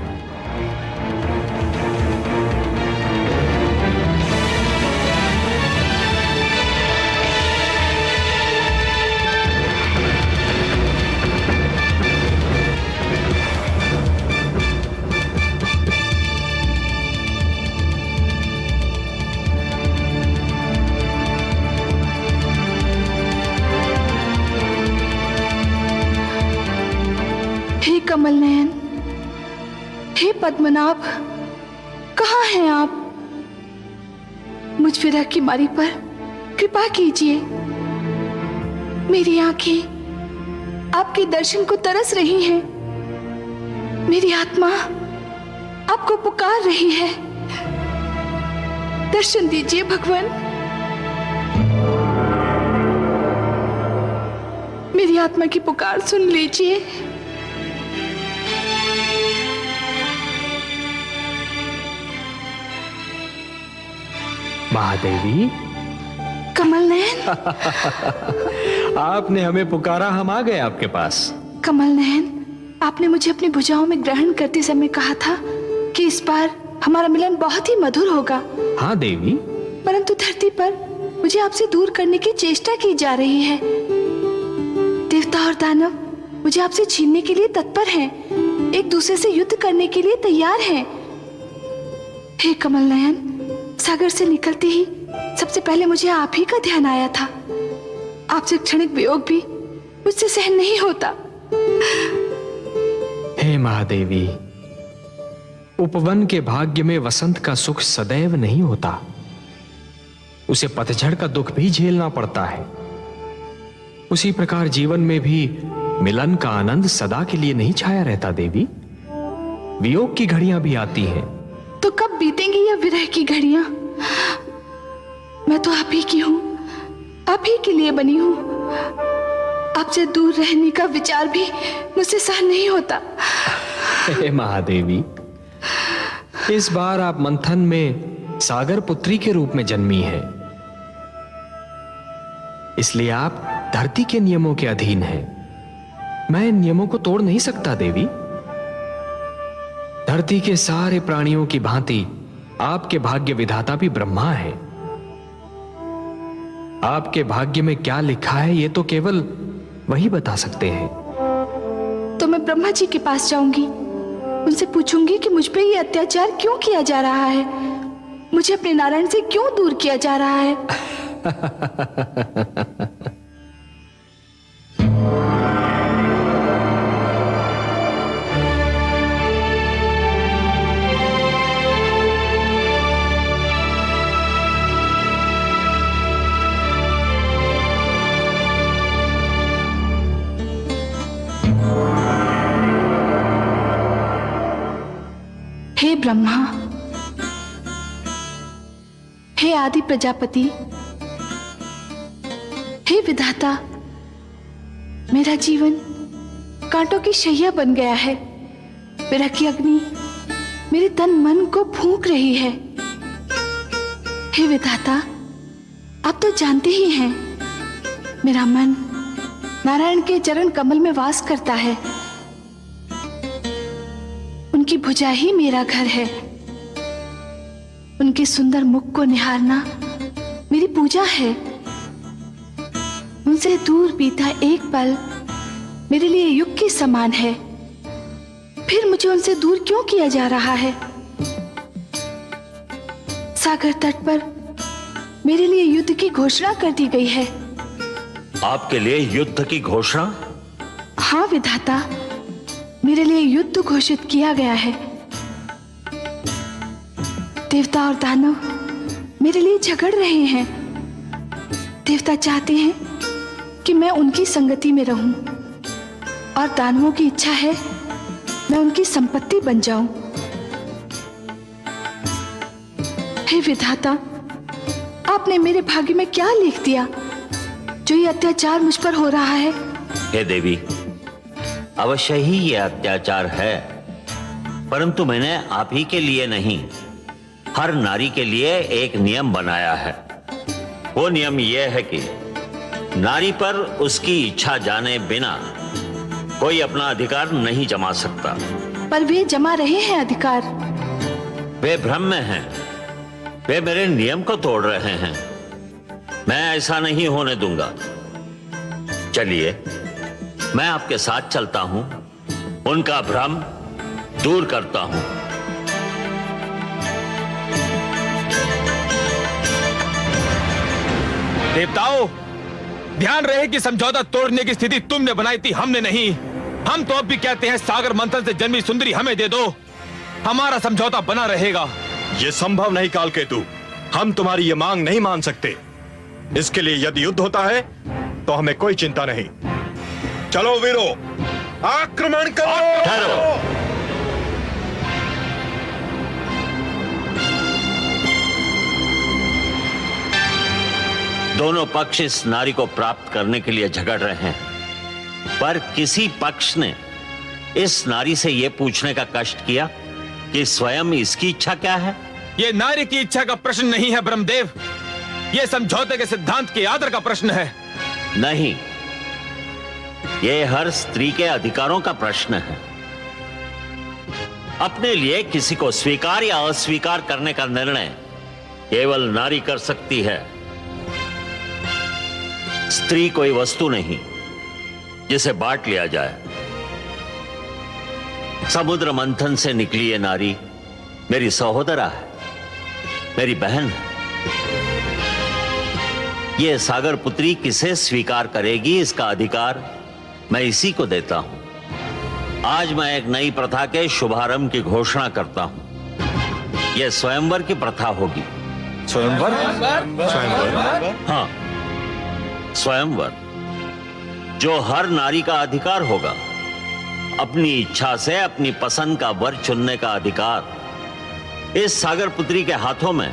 हे कमल नयन, हे पद्मनाभ, कहाँ हैं आप? मुझ विरह की मारी पर कृपा कीजिए। मेरी आंखें आपके दर्शन को तरस रही हैं। मेरी आत्मा आपको पुकार रही है। दर्शन दीजिए भगवान। मेरी आत्मा की पुकार सुन लीजिए। महादेवी, कमल नयन, आपने हमें पुकारा, हम आ गए आपके पास। कमल नयन, आपने मुझे अपनी भुजाओं में ग्रहण करते समय कहा था कि इस बार हमारा मिलन बहुत ही मधुर होगा। हाँ देवी। परंतु धरती पर मुझे आपसे दूर करने की चेष्टा की जा रही है। देवता और दानव मुझे आपसे छीनने के लिए तत्पर हैं, एक दूसरे से युद्ध करने के लिए तैयार हैं। हे कमल नयन, सागर से निकलते ही सबसे पहले मुझे आप ही का ध्यान आया था। आपसे क्षणिक वियोग भी मुझसे सहन नहीं होता। हे महादेवी, उपवन के भाग्य में वसंत का सुख सदैव नहीं होता, उसे पतझड़ का दुख भी झेलना पड़ता है। उसी प्रकार जीवन में भी मिलन का आनंद सदा के लिए नहीं छाया रहता देवी। वियोग की घड़ियां भी आती हैं। तो कब बीतेंगी यह विरह की घड़ियां? मैं तो आप ही की हूं, आप ही के लिए बनी हूं। आपसे दूर रहने का विचार भी मुझसे सहन नहीं होता। हे महादेवी, इस बार आप मंथन में सागर पुत्री के रूप में जन्मी हैं, इसलिए आप धरती के नियमों के अधीन हैं। मैं इन नियमों को तोड़ नहीं सकता देवी। धरती के सारे प्राणियों की भांति आपके भाग्य विधाता भी ब्रह्मा है। आपके भाग्य में क्या लिखा है ये तो केवल वही बता सकते हैं। तो मैं ब्रह्मा जी के पास जाऊंगी, उनसे पूछूंगी कि मुझ पे ये अत्याचार क्यों किया जा रहा है, मुझे अपने नारायण से क्यों दूर किया जा रहा है। हे ब्रह्मा, हे आदि प्रजापति, हे विधाता, मेरा जीवन कांटों की शैया बन गया है। विरह की अग्नि मेरे तन मन को फूंक रही है। हे विधाता, आप तो जानते ही हैं, मेरा मन नारायण के चरण कमल में वास करता है। उनकी भुजा ही मेरा घर है। उनके सुंदर मुख को निहारना मेरी पूजा है। उनसे दूर बीता एक पल मेरे लिए युग के समान है। फिर मुझे उनसे दूर क्यों किया जा रहा है? सागर तट पर मेरे लिए युद्ध की घोषणा कर दी गई है। आपके लिए युद्ध की घोषणा? हाँ विधाता, मेरे लिए युद्ध घोषित किया गया है। देवता और दानव मेरे लिए झगड़ रहे हैं। देवता चाहते हैं कि मैं उनकी संगति में रहूं और दानवों की इच्छा है मैं उनकी संपत्ति बन जाऊं। हे विधाता, आपने मेरे भाग्य में क्या लिख दिया जो ये अत्याचार मुझ पर हो रहा है? हे देवी, अवश्य ही ये अत्याचार है, परंतु मैंने आप ही के लिए नहीं, हर नारी के लिए एक नियम बनाया है। वो नियम यह है कि नारी पर उसकी इच्छा जाने बिना कोई अपना अधिकार नहीं जमा सकता। पर वे जमा रहे हैं अधिकार। वे भ्रम में हैं, वे मेरे नियम को तोड़ रहे हैं। मैं ऐसा नहीं होने दूंगा। चलिए, मैं आपके साथ चलता हूं, उनका भ्रम दूर करता हूं। देवताओं, ध्यान रहे कि समझौता तोड़ने की स्थिति तुमने बनाई थी, हमने नहीं। हम तो अब भी कहते हैं सागर मंथन से जन्मी सुंदरी हमें दे दो, हमारा समझौता बना रहेगा। यह संभव नहीं कालकेतु, हम तुम्हारी ये मांग नहीं मान सकते। इसके लिए यदि युद्ध होता है तो हमें कोई चिंता नहीं। चलो वीरो, आक्रमण करो। ठहरो। दोनों पक्ष इस नारी को प्राप्त करने के लिए झगड़ रहे हैं, पर किसी पक्ष ने इस नारी से यह पूछने का कष्ट किया कि स्वयं इसकी इच्छा क्या है? यह नारी की इच्छा का प्रश्न नहीं है ब्रह्मदेव, यह समझौते के सिद्धांत के आदर का प्रश्न है। नहीं, यह हर स्त्री के अधिकारों का प्रश्न है। अपने लिए किसी को स्वीकार या अस्वीकार करने का निर्णय केवल नारी कर सकती है। स्त्री कोई वस्तु नहीं जिसे बांट लिया जाए। समुद्र मंथन से निकली ये नारी मेरी सहोदरा है, मेरी बहन है। ये सागर पुत्री किसे स्वीकार करेगी, इसका अधिकार मैं इसी को देता हूं। आज मैं एक नई प्रथा के शुभारंभ की घोषणा करता हूं। यह स्वयंवर की प्रथा होगी। स्वयंवर? हाँ, स्वयंवर, जो हर नारी का अधिकार होगा। अपनी इच्छा से अपनी पसंद का वर चुनने का अधिकार। इस सागर पुत्री के हाथों में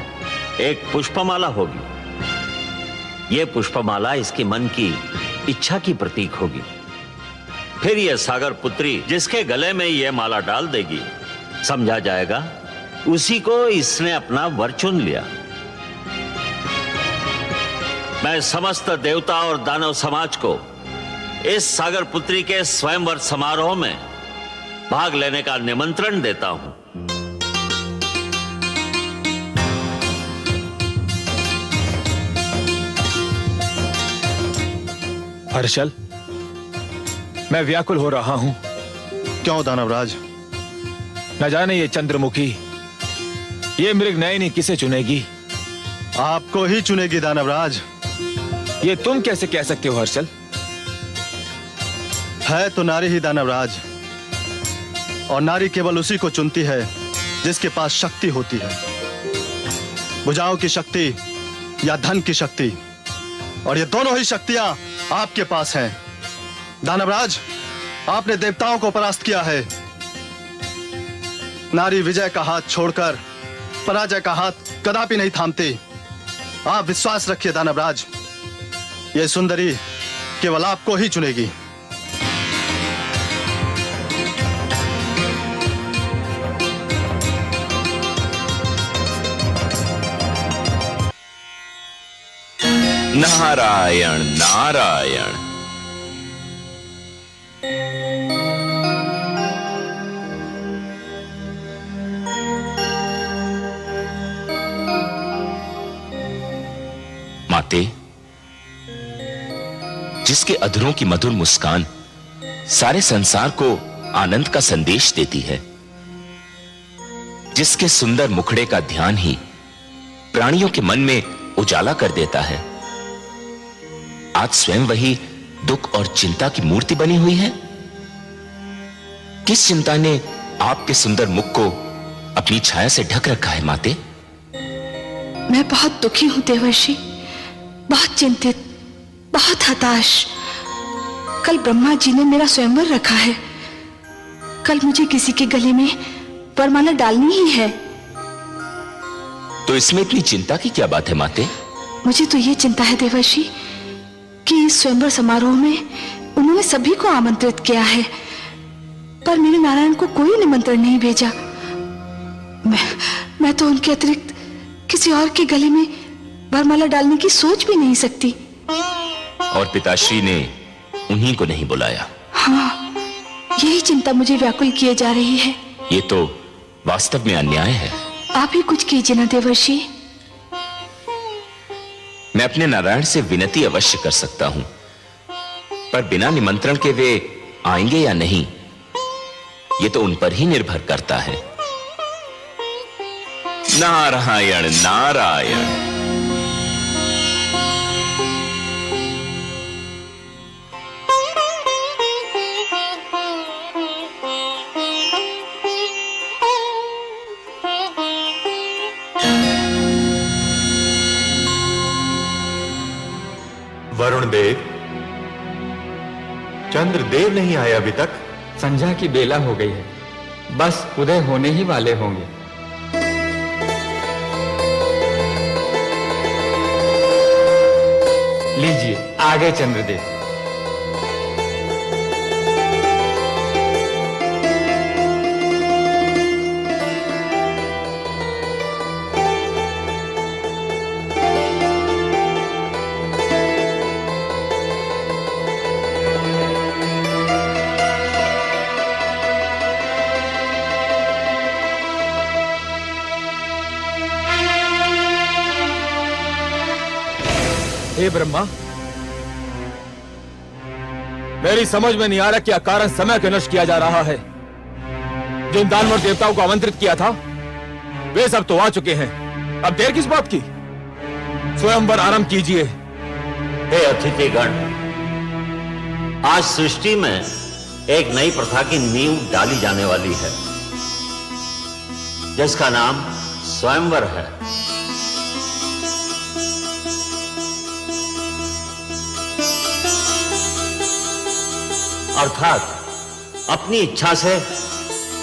एक पुष्पमाला होगी। यह पुष्पमाला इसके मन की इच्छा की प्रतीक होगी। फिर यह सागर पुत्री जिसके गले में यह माला डाल देगी, समझा जाएगा उसी को इसने अपना वर चुन लिया। मैं समस्त देवता और दानव समाज को इस सागर पुत्री के स्वयंवर समारोह में भाग लेने का निमंत्रण देता हूं। हर्षल, मैं व्याकुल हो रहा हूं। क्यों दानवराज? न जाने ये चंद्रमुखी, ये मृगनयनी किसे चुनेगी? आपको ही चुनेगी दानवराज। ये तुम कैसे कह सकते हो हर्षल? है तो नारी ही दानवराज, और नारी केवल उसी को चुनती है जिसके पास शक्ति होती है। भुजाओं की शक्ति या धन की शक्ति, और ये दोनों ही शक्तियां आपके पास हैं। दानवराज, आपने देवताओं को परास्त किया है। नारी विजय का हाथ छोड़कर पराजय का हाथ कदापि नहीं थामती। आप विश्वास रखिए दानवराज, यह सुंदरी केवल आपको ही चुनेगी। नारायण नारायण। माते, जिसके अधरों की मधुर मुस्कान सारे संसार को आनंद का संदेश देती है, जिसके सुंदर मुखड़े का ध्यान ही प्राणियों के मन में उजाला कर देता है, आज स्वयं वही दुख और चिंता की मूर्ति बनी हुई है। किस चिंता ने आपके सुंदर मुख को अपनी छाया से ढक रखा है माते? मैं बहुत दुखी हूं देवर्षि, बहुत चिंतित, बहुत हताश। कल ब्रह्मा जी ने मेरा स्वयंवर रखा है। कल मुझे किसी के गले में वरमाला डालनी ही है। तो इसमें इतनी चिंता की क्या बात है माते? मुझे तो ये चिंता है देवर्षि कि इस स्वयंवर समारोह में उन्होंने सभी को आमंत्रित किया है, पर मेरे नारायण को कोई निमंत्रण नहीं भेजा। मैं तो उनके अतिरिक्त किसी और के गले में वरमाला डालने की सोच भी नहीं सकती। और पिताश्री ने उन्हीं को नहीं बुलाया? हाँ, यही चिंता मुझे व्याकुल किए जा रही है। ये तो वास्तव में अन्याय है। आप ही कुछ कीजिए ना देवर्षि। मैं अपने नारायण से विनती अवश्य कर सकता हूं, पर बिना निमंत्रण के वे आएंगे या नहीं, ये तो उन पर ही निर्भर करता है। नारायण नारायण। वरुण देव, चंद्रदेव नहीं आए अभी तक? संध्या की बेला हो गई है, बस उदय होने ही वाले होंगे। लीजिए आगे चंद्रदेव। हे ब्रह्मा, मेरी समझ में नहीं आ रहा क्या कारण समय को नष्ट किया जा रहा है। जिन दानवर देवताओं को आमंत्रित किया था वे सब तो आ चुके हैं, अब देर किस बात की? स्वयंवर आरंभ कीजिए। हे अतिथिगण, आज सृष्टि में एक नई प्रथा की नींव डाली जाने वाली है, जिसका नाम स्वयंवर है। अर्थात अपनी इच्छा से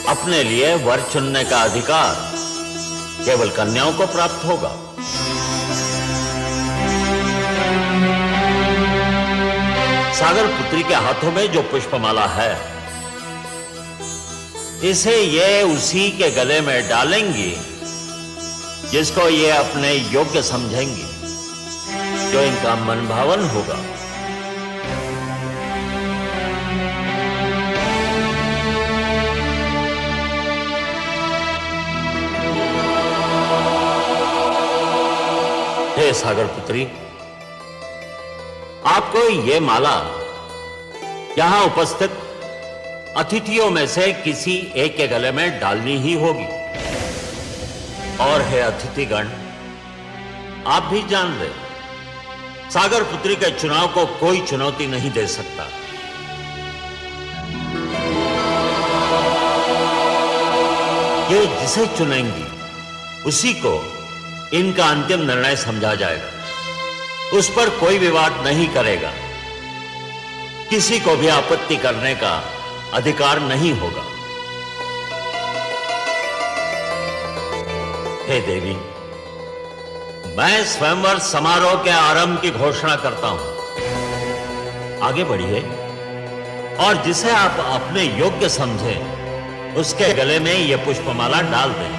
अपने लिए वर चुनने का अधिकार केवल कन्याओं को प्राप्त होगा। सागर पुत्री के हाथों में जो पुष्पमाला है, इसे ये उसी के गले में डालेंगी जिसको ये अपने योग्य समझेंगी, जो इनका मनभावन होगा। हे सागर पुत्री, आपको ये माला यहां उपस्थित अतिथियों में से किसी एक के गले में डालनी ही होगी। और हे अतिथिगण, आप भी जान ले, सागर पुत्री के चुनाव को कोई चुनौती नहीं दे सकता। ये जिसे चुनेंगी उसी को इनका अंतिम निर्णय समझा जाएगा। उस पर कोई विवाद नहीं करेगा, किसी को भी आपत्ति करने का अधिकार नहीं होगा। हे देवी, मैं स्वयंवर समारोह के आरंभ की घोषणा करता हूं। आगे बढ़िए और जिसे आप अपने योग्य समझें उसके गले में यह पुष्पमाला डाल दें।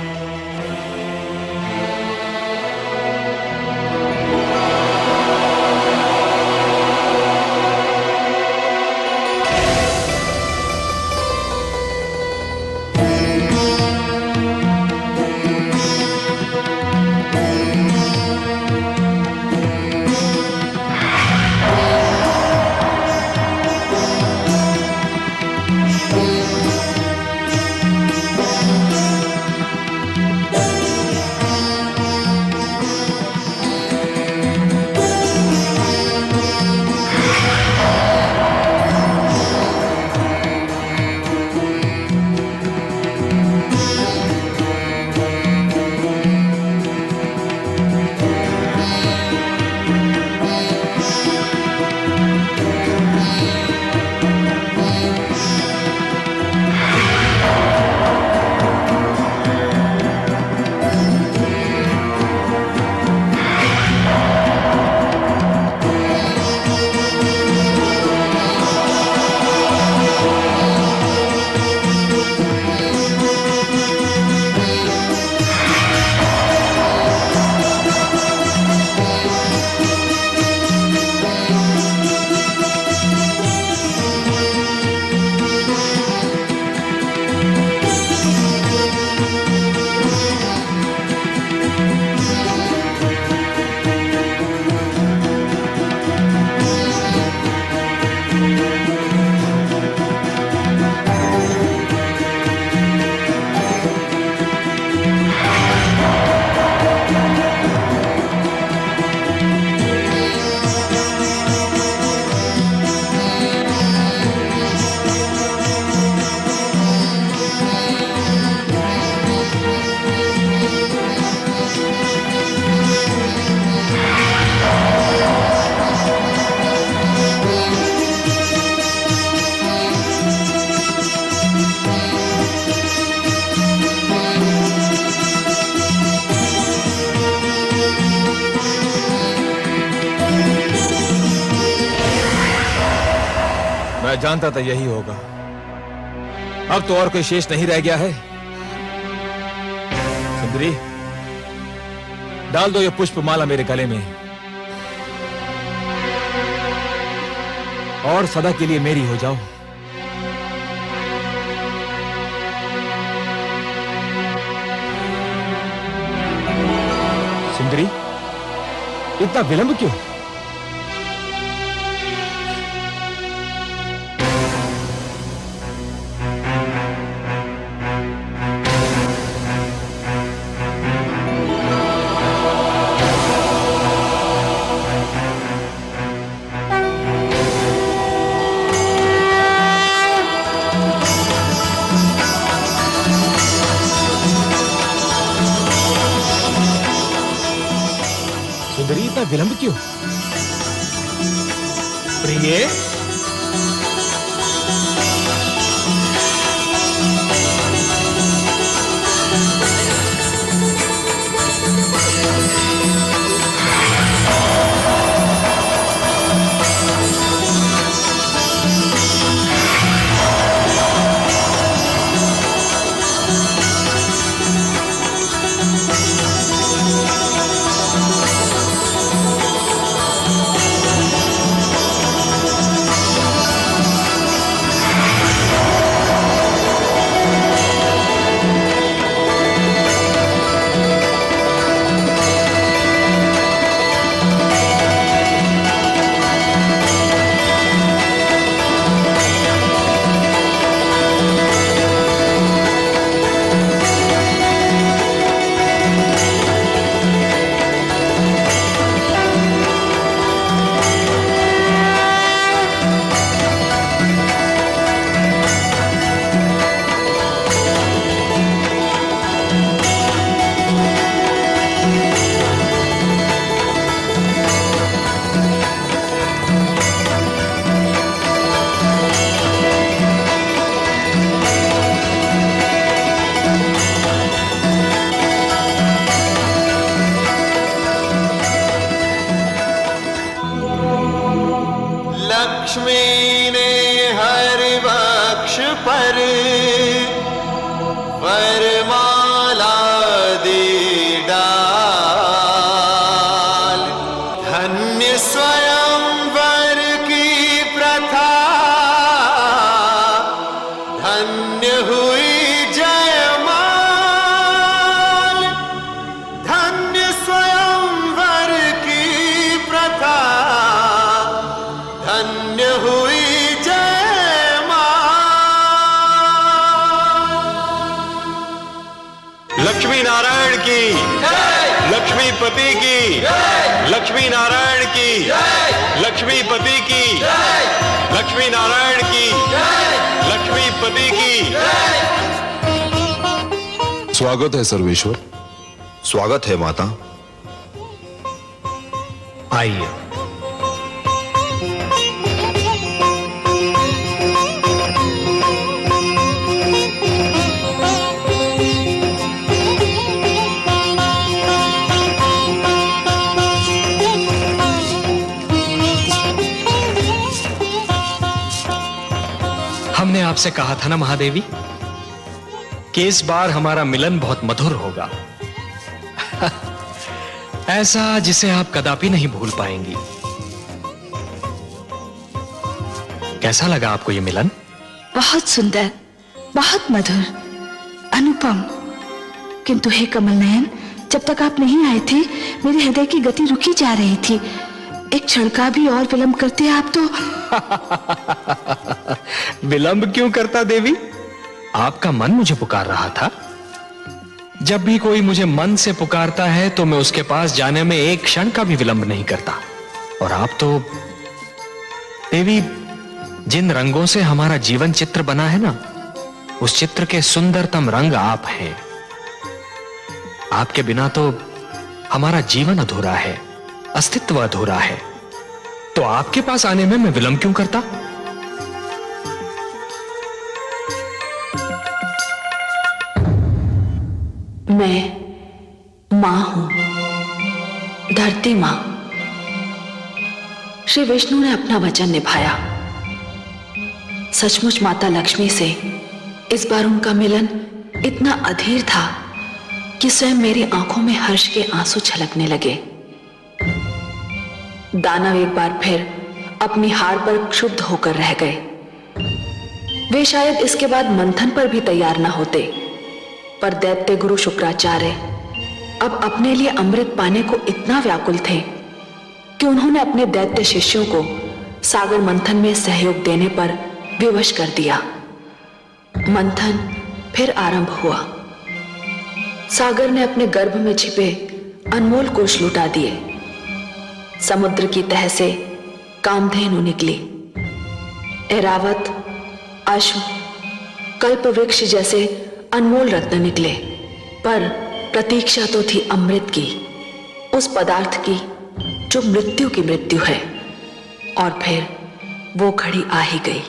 मैं जानता था यही होगा। अब तो और कोई शेष नहीं रह गया है। सुंदरी, डाल दो ये पुष्पमाला मेरे गले में और सदा के लिए मेरी हो जाओ। सुंदरी, इतना विलंब क्यों? सुंदरी, इतना विलंब क्यों? प्रिय, लक्ष्मी ने हर वक्ष पर वरमाला दी डाल। धन्य स्वयंवर की प्रथा, धन्य हुई जयमाल। धन्य स्वयंवर की प्रथा, धन्य हुई जयमाल। लक्ष्मी नारायण की, लक्ष्मीपति की, लक्ष्मी नारायण की, लक्ष्मीपति की, लक्ष्मी नारायण की, लक्ष्मीपति की। स्वागत है सर्वेश्वर। स्वागत है माता। आइए। हमने आपसे कहा था ना महादेवी कि इस बार हमारा मिलन बहुत मधुर होगा। ऐसा जिसे आप कदापि नहीं भूल पाएंगी। कैसा लगा आपको ये मिलन? बहुत सुंदर, बहुत मधुर, अनुपम। किंतु हे कमल नयन, जब तक आप नहीं आए थे मेरे हृदय की गति रुकी जा रही थी। एक क्षण का भी और विलंब करते आप तो। विलंब क्यों करता देवी? आपका मन मुझे पुकार रहा था। जब भी कोई मुझे मन से पुकारता है तो मैं उसके पास जाने में एक क्षण का भी विलंब नहीं करता। और आप तो देवी, जिन रंगों से हमारा जीवन चित्र बना है ना, उस चित्र के सुंदरतम रंग आप हैं। आपके बिना तो हमारा जीवन अधूरा है, अस्तित्व अधूरा है। तो आपके पास आने में मैं विलंब क्यों करता? मैं मां हूं, धरती मां। श्री विष्णु ने अपना वचन निभाया। सचमुच माता लक्ष्मी से इस बार उनका मिलन इतना अधीर था कि स्वयं मेरी आंखों में हर्ष के आंसू छलकने लगे। दानव एक बार फिर अपनी हार पर क्षुब्ध होकर रह गए। वे शायद इसके बाद मंथन पर भी तैयार न होते, पर दैत्य गुरु शुक्राचार्य अब अपने लिए अमृत पाने को इतना व्याकुल थे कि उन्होंने अपने दैत्य शिष्यों को सागर मंथन में सहयोग देने पर विवश कर दिया। मंथन फिर आरंभ हुआ। सागर ने अपने गर्भ में छिपे अनमोल कोष लुटा दिए। समुद्र की तह से कामधेनु निकली। ऐरावत, अश्व, कल्प वृक्ष जैसे अनमोल रत्न निकले, पर प्रतीक्षा तो थी अमृत की, उस पदार्थ की जो मृत्यु की मृत्यु है। और फिर वो घड़ी आ ही गई।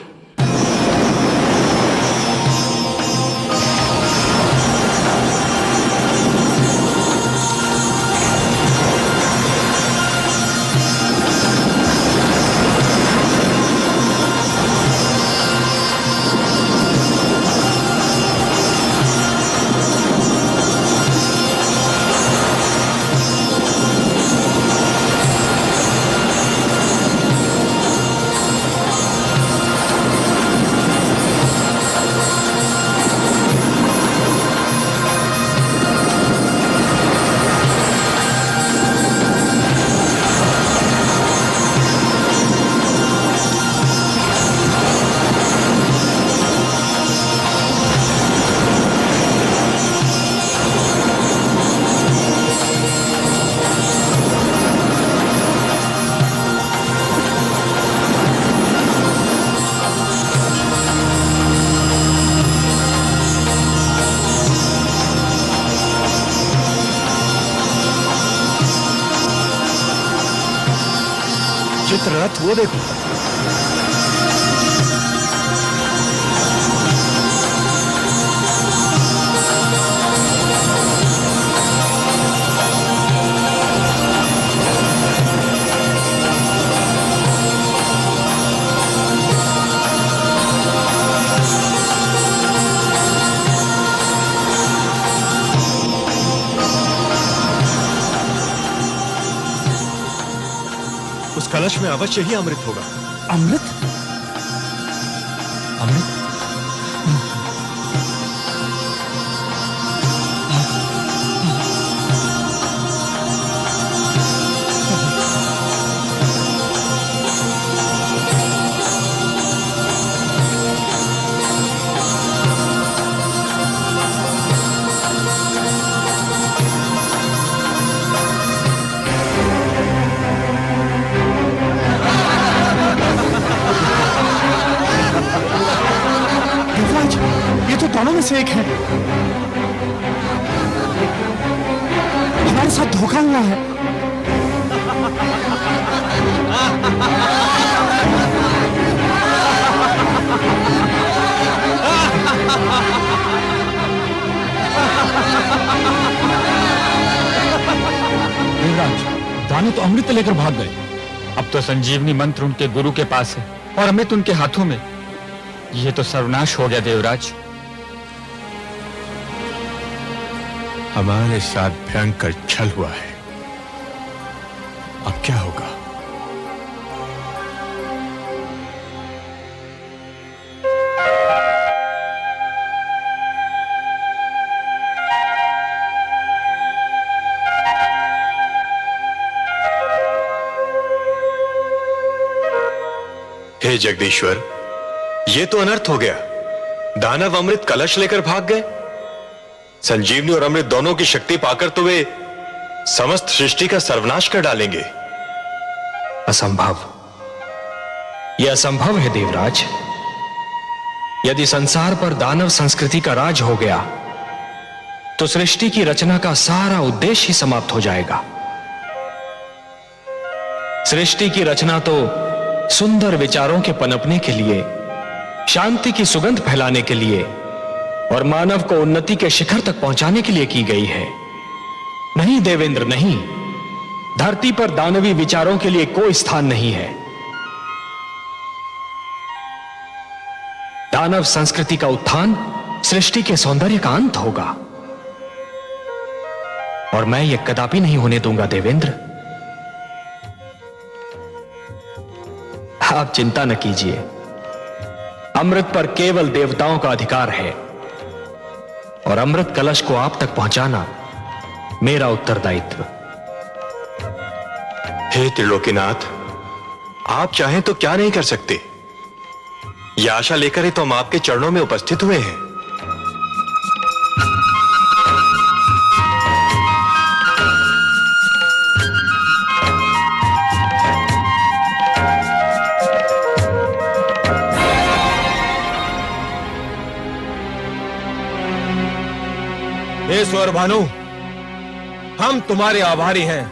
चित्ररथ वो देखो। उस कलश में अवश्य ही अमृत होगा। अमृत? अमृत? दोनों में से एक है। हमारे साथ धोखा हुआ है। देवराज, दानव तो अमृत लेकर भाग गए। अब तो संजीवनी मंत्र उनके गुरु के पास है और अमृत उनके हाथों में। यह तो सर्वनाश हो गया देवराज। हमारे साथ भयंकर छल हुआ है। अब क्या होगा? हे जगदीश्वर, ये तो अनर्थ हो गया। दानव अमृत कलश लेकर भाग गए। संजीवनी और अमृत दोनों की शक्ति पाकर तो वे समस्त सृष्टि का सर्वनाश कर डालेंगे। असंभव। यह असंभव है देवराज। यदि संसार पर दानव संस्कृति का राज हो गया तो सृष्टि की रचना का सारा उद्देश्य ही समाप्त हो जाएगा। सृष्टि की रचना तो सुंदर विचारों के पनपने के लिए, शांति की सुगंध फैलाने के लिए और मानव को उन्नति के शिखर तक पहुंचाने के लिए की गई है। नहीं देवेंद्र, नहीं। धरती पर दानवी विचारों के लिए कोई स्थान नहीं है। दानव संस्कृति का उत्थान सृष्टि के सौंदर्य का अंत होगा, और मैं यह कदापि नहीं होने दूंगा देवेंद्र। आप चिंता न कीजिए, अमृत पर केवल देवताओं का अधिकार है, और अमृत कलश को आप तक पहुंचाना मेरा उत्तरदायित्व। हे त्रिलोकीनाथ, आप चाहें तो क्या नहीं कर सकते। यह आशा लेकर ही तो हम आपके चरणों में उपस्थित हुए हैं। हे स्वर भानु, हम तुम्हारे आभारी हैं।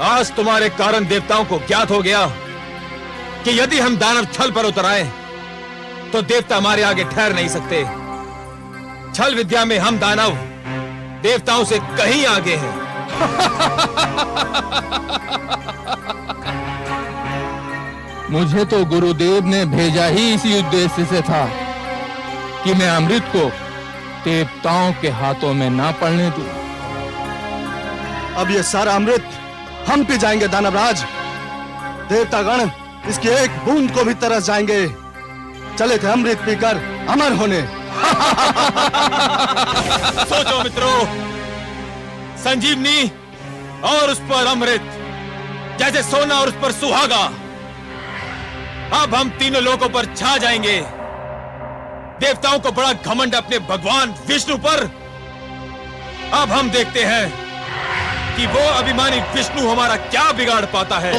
आज तुम्हारे कारण देवताओं को ज्ञात हो गया कि यदि हम दानव छल पर उतर आए तो देवता हमारे आगे ठहर नहीं सकते। छल विद्या में हम दानव देवताओं से कहीं आगे हैं। मुझे तो गुरुदेव ने भेजा ही इसी उद्देश्य से था कि मैं अमृत को देवताओं के हाथों में ना पड़ने दूं। अब ये सारा अमृत हम पी जाएंगे दानवराज। देवतागण इसकी एक बूंद को भी तरस जाएंगे। चले थे अमृत पीकर अमर होने। सोचो मित्रों, संजीवनी और उस पर अमृत, जैसे सोना और उस पर सुहागा। अब हम तीनों लोगों पर छा जाएंगे। देवताओं को बड़ा घमंड अपने भगवान विष्णु पर। अब हम देखते हैं कि वो अभिमानी विष्णु हमारा क्या बिगाड़ पाता है।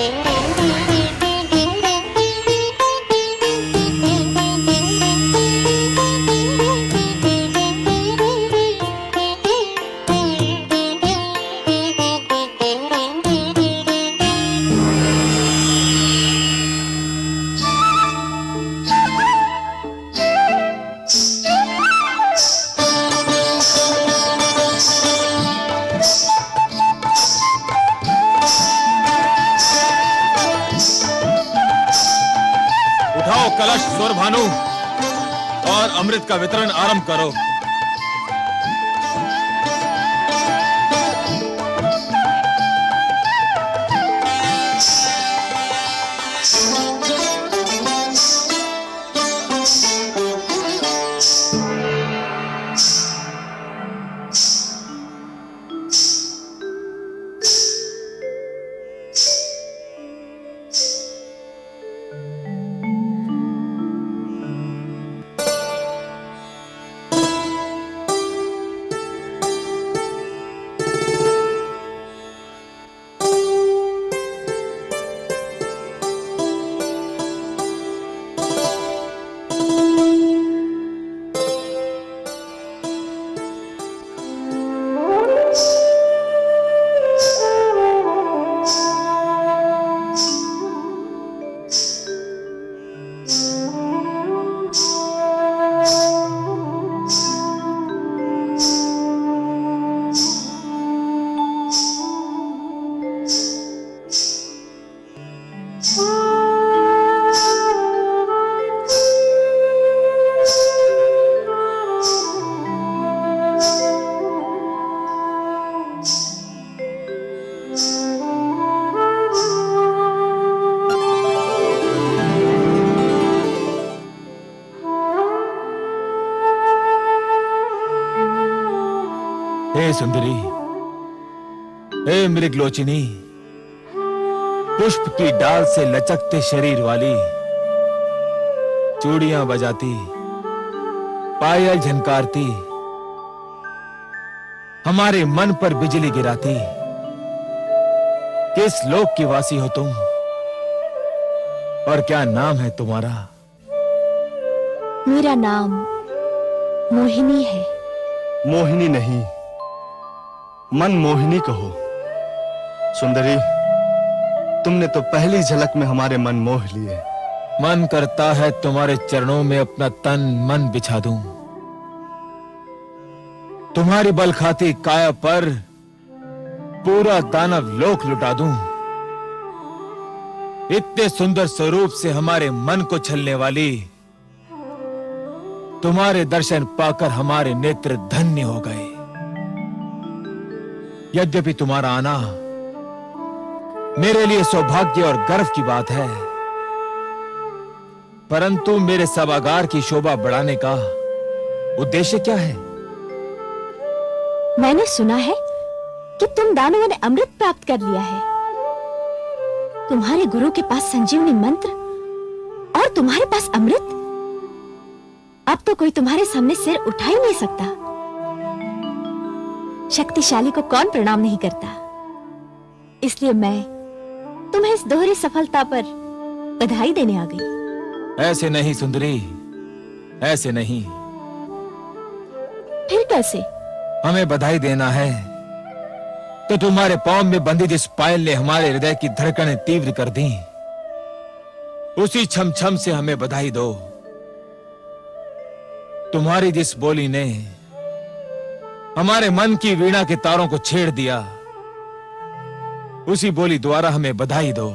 कलश स्वर भानु और अमृत का वितरण आरंभ करो। हे सुंदरी, हे मृगलोचिनी, पुष्प की डाल से लचकते शरीर वाली, चूड़ियां बजाती, पायल झनकारती, हमारे मन पर बिजली गिराती, किस लोक की वासी हो तुम और क्या नाम है तुम्हारा? मेरा नाम मोहिनी है। मोहिनी नहीं, मन मोहिनी कहो। सुंदरी, तुमने तो पहली झलक में हमारे मन मोह लिए। मन करता है तुम्हारे चरणों में अपना तन मन बिछा दूं, तुम्हारी बल खाती काया पर पूरा दानव लोक लुटा दूं। इतने सुंदर स्वरूप से हमारे मन को छलने वाली तुम्हारे दर्शन पाकर हमारे नेत्र धन्य हो गए। यद्यपि तुम्हारा आना मेरे लिए सौभाग्य और गर्व की बात है, परंतु मेरे सभागार की शोभा बढ़ाने का उद्देश्य क्या है? मैंने सुना है कि तुम दानवों ने अमृत प्राप्त कर लिया है। तुम्हारे गुरु के पास संजीवनी मंत्र और तुम्हारे पास अमृत। अब तो कोई तुम्हारे सामने सिर उठा ही नहीं सकता। शक्तिशाली को कौन प्रणाम नहीं करता। इसलिए मैं तुम्हें इस दोहरी सफलता पर बधाई देने आ गई। ऐसे नहीं सुंदरी, ऐसे नहीं। फिर कैसे? हमें बधाई देना है तो तुम्हारे पांव में बंधी जिस पायल ने हमारे हृदय की धड़कनें तीव्र कर दी, उसी छम छम से हमें बधाई दो। तुम्हारी जिस बोली ने हमारे मन की वीणा के तारों को छेड़ दिया, उसी बोली द्वारा हमें बधाई दो।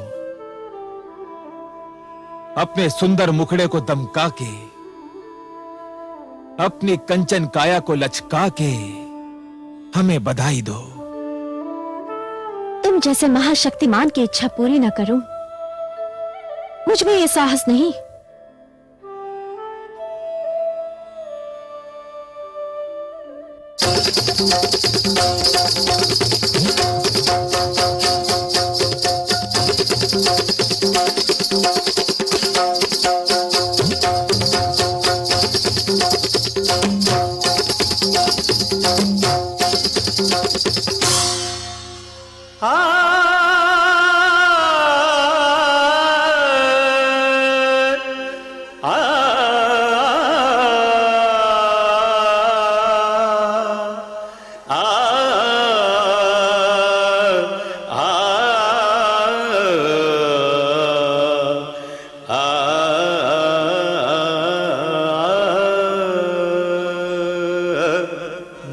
अपने सुंदर मुखड़े को दमका के, अपनी कंचन काया को लचका के हमें बधाई दो। तुम जैसे महाशक्तिमान की इच्छा पूरी न करूं, मुझ में ये साहस नहीं।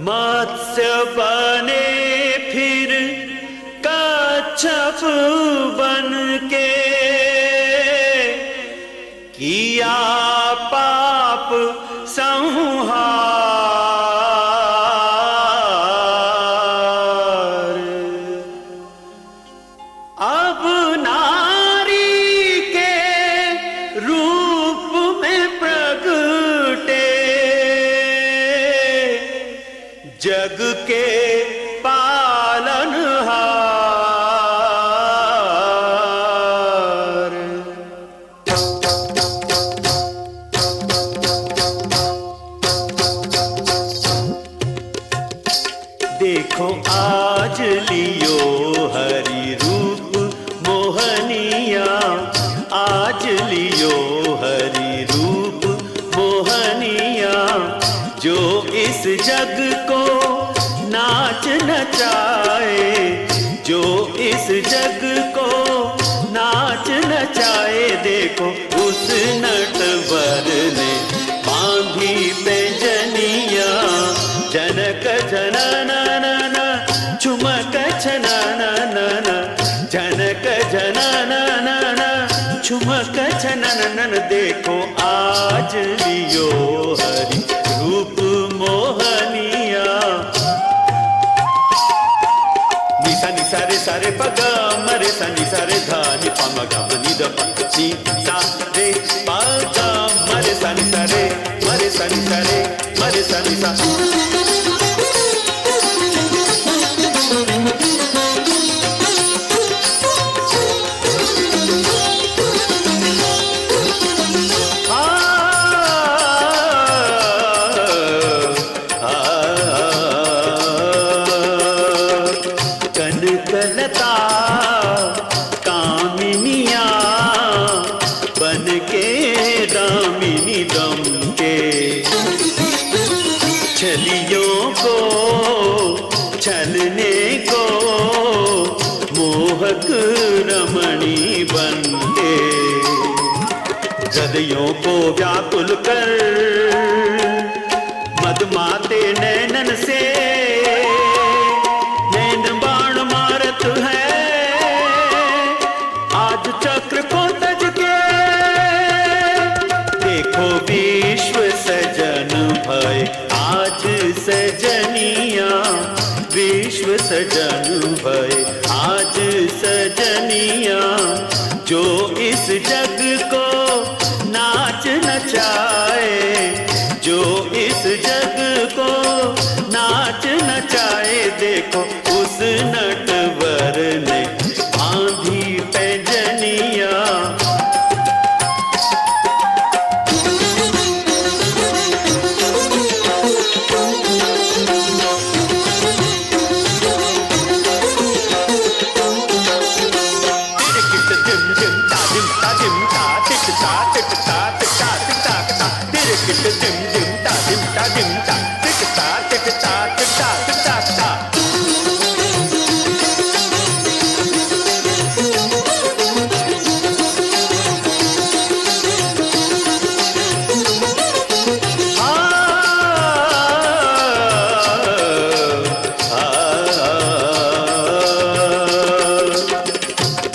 मत्स्य बने फिर कच्छप बन के, किया पाप संहार। अब नारी के रूप में प्रगटे, जग के पालनहार। देखो आज लियो हरि रूप मोहनिया, आज लियो हरि रूप मोहनिया, जो इस जग को नाच नचाए, जो इस जग को नाच नचाए। देखो उस नटवर ने बांधी पैजनिया, जनक जननन झुमक छननन, जनक जननन झुमक छननन। देखो आज लियो हरि रूप मोहनिया। निसा निसा रे सारे पग मरे सा निसा रे धा नि प म ग म नि द प नि सा रे पग मरे सा निसा रे मरे सा निसा रे मरे सा निसा। कनकलता कामिनिया बन के दामिनी दम के, छलियों को छलने को मोहक रमणी बन के, हृदयों को व्याकुल कर मदमाते नैनन से नैन बाण मारत है। आज चक्र को तज के देखो विश्व सजन सजन भय आज सजनिया, जो इस जग को नाच नचाए, जो इस जग को नाच नचाए। देखो उस नटवर ने बांधी पैजनिया,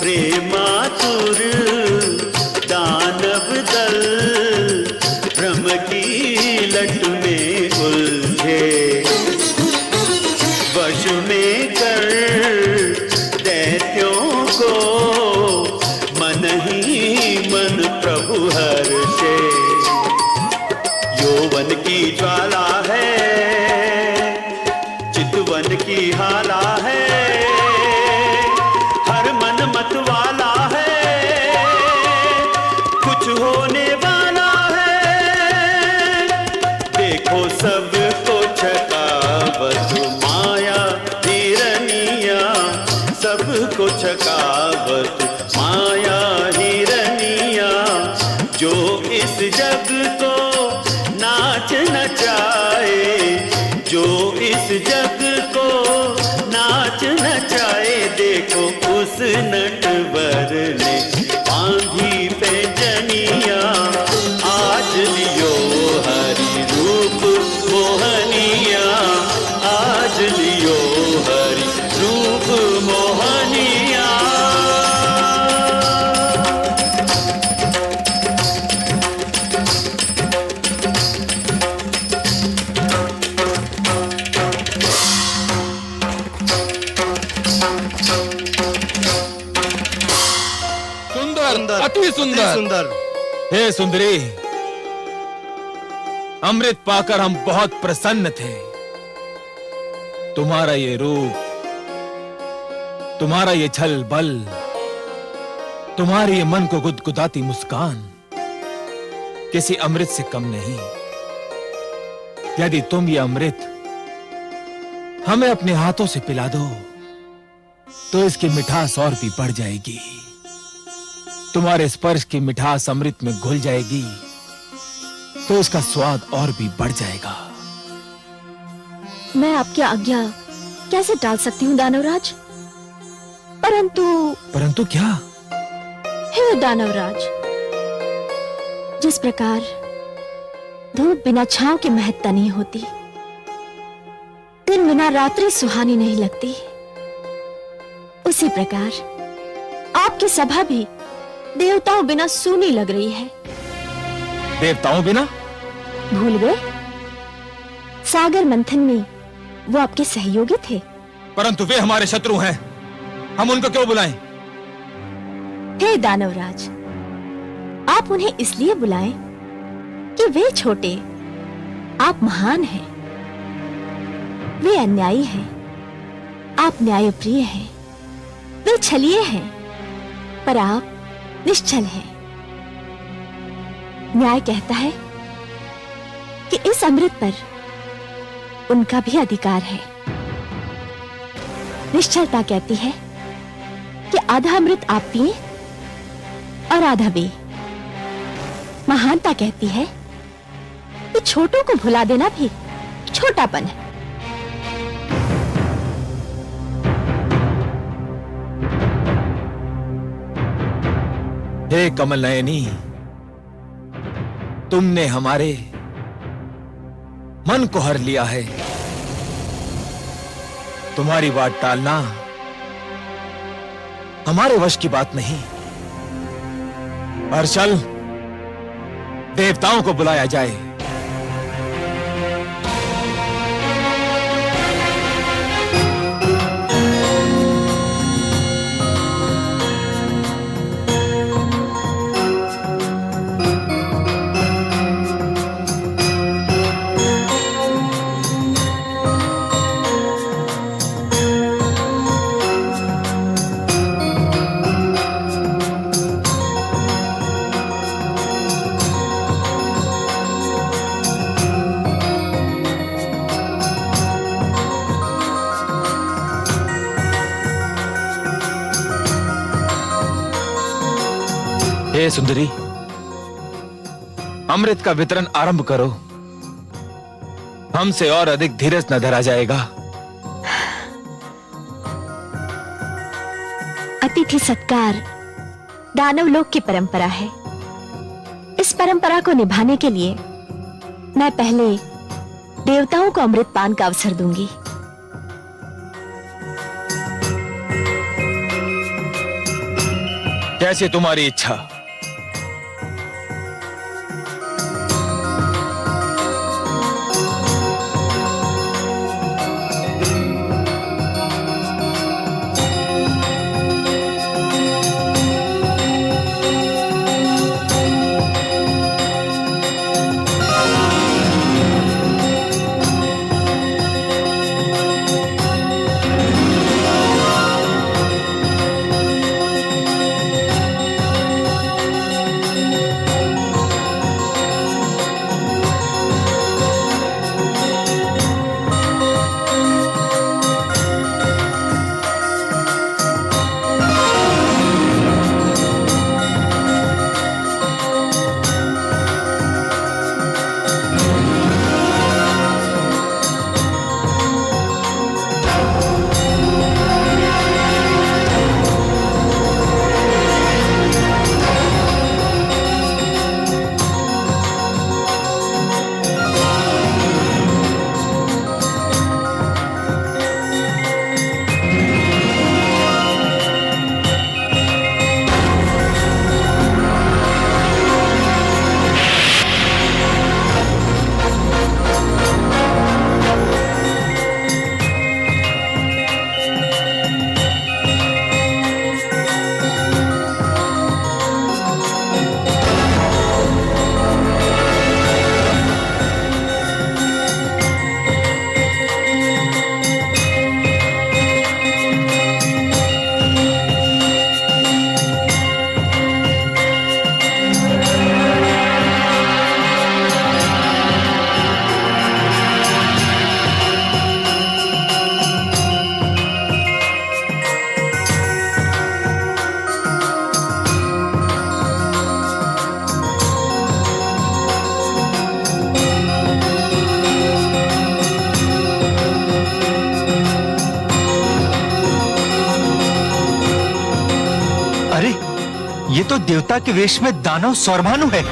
प्रेमातुर दानव दल भ्रम की लट में उलझे, वश में कर दैत्यों को मन ही मन प्रभु हर्षे। यौवन की ज्वाला है, चितवन की हाला है, हर मन मत वाला है, कुछ होने वाला है। देखो सबको छकावत माया हिरनिया, सबको छकावत माया हिरनिया, जो इस जग को नाच नचाए, जो इस जग को नाच नचाए। देखो उस नटवर ने बांधी पैजनिया, आज लियो हरि रूप मोहनिया, आज लियो हरि रूप मोहनिया। सुंदर, अति सुंदर। हे सुंदरी, अमृत पाकर हम बहुत प्रसन्न थे। तुम्हारा ये रूप, तुम्हारा ये छल बल, तुम्हारी ये मन को गुदगुदाती मुस्कान किसी अमृत से कम नहीं। यदि तुम ये अमृत हमें अपने हाथों से पिला दो तो इसकी मिठास और भी बढ़ जाएगी। तुम्हारे स्पर्श की मिठास अमृत में घुल जाएगी तो इसका स्वाद और भी बढ़ जाएगा। मैं आपकी आज्ञा कैसे टाल सकती हूँ दानवराज? परंतु क्या? हे दानवराज, जिस प्रकार धूप बिना छांव के महकता नहीं होती, दिन बिना रात्रि सुहानी नहीं लगती, उसी प्रकार आपकी सभा भी देवताओं बिना सूनी लग रही है। देवताओं बिना? भूल गए? सागर मंथन में वो आपके सहयोगी थे। परंतु वे हमारे शत्रु हैं, हम उनको क्यों बुलाएं? हे दानवराज, आप उन्हें इसलिए बुलाएं कि वे छोटे, आप महान हैं। वे अन्यायी हैं, आप न्यायप्रिय हैं। वे छलिए हैं, पर आप निश्चल हैं। न्याय कहता है कि इस अमृत पर उनका भी अधिकार है। निश्चलता कहती है कि आधा अमृत आप पिए और आधा वे। महानता कहती है कि छोटों को भुला देना भी छोटापन है। हे कमल नयनी, तुमने हमारे मन को हर लिया है। तुम्हारी बात टालना हमारे वश की बात नहीं। पर चल, देवताओं को बुलाया जाए। हे सुंदरी, अमृत का वितरण आरंभ करो। हमसे और अधिक धीरज न धरा जाएगा। अतिथि सत्कार दानव लोक की परंपरा है। इस परंपरा को निभाने के लिए मैं पहले देवताओं को अमृत पान का अवसर दूंगी। कैसे तुम्हारी इच्छा। ये तो देवता के वेश में दानव सौरभानु है।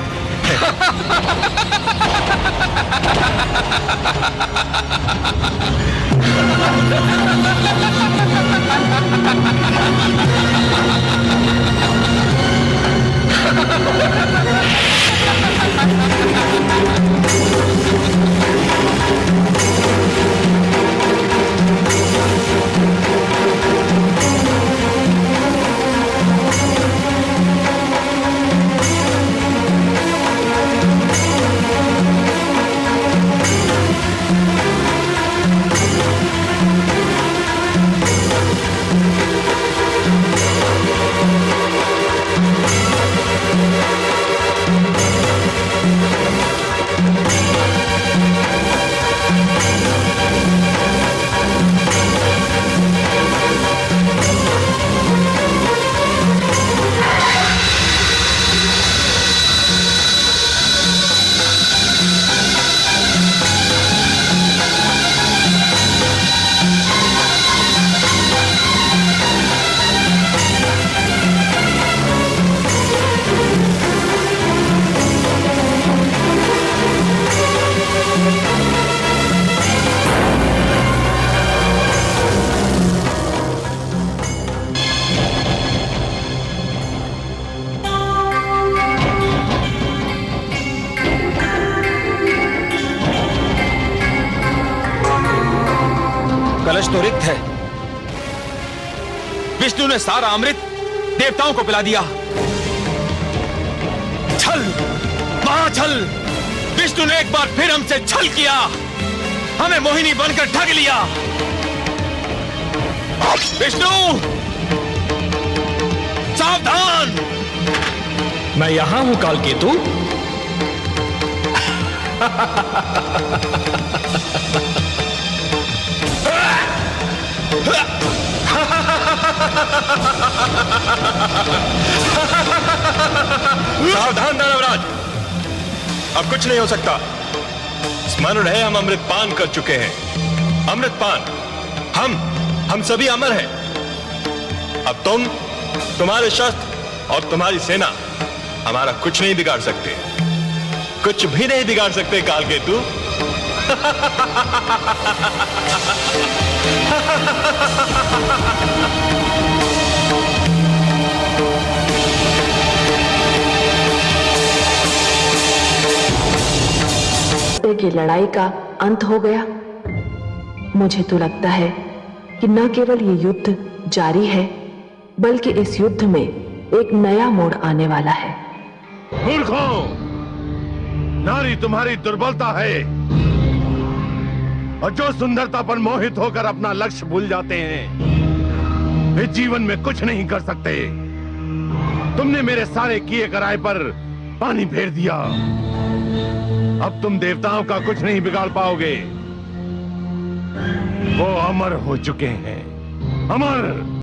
कलश तो रिक्त है। विष्णु ने सारा अमृत देवताओं को पिला दिया। छल, महाछल। विष्णु ने एक बार फिर हमसे छल किया, हमें मोहिनी बनकर ठग लिया। विष्णु, सावधान। मैं यहां हूं कालकेतु। सावधान दानवराज, अब कुछ नहीं हो सकता। स्मरण है हम अमृतपान कर चुके हैं। अमृतपान, हम सभी अमर हैं। अब तुम, तुम्हारे शस्त्र और तुम्हारी सेना हमारा कुछ नहीं बिगाड़ सकते, कुछ भी नहीं बिगाड़ सकते कालकेतु। की लड़ाई का अंत हो गया। मुझे तो लगता है कि न केवल ये युद्ध जारी है, बल्कि इस युद्ध में एक नया मोड़ आने वाला है। मूर्खों, नारी तुम्हारी दुर्बलता है, और जो सुंदरता पर मोहित होकर अपना लक्ष्य भूल जाते हैं वे जीवन में कुछ नहीं कर सकते। तुमने मेरे सारे किए कराए पर पानी फेर दिया। अब तुम देवताओं का कुछ नहीं बिगाड़ पाओगे। वो अमर हो चुके हैं, अमर।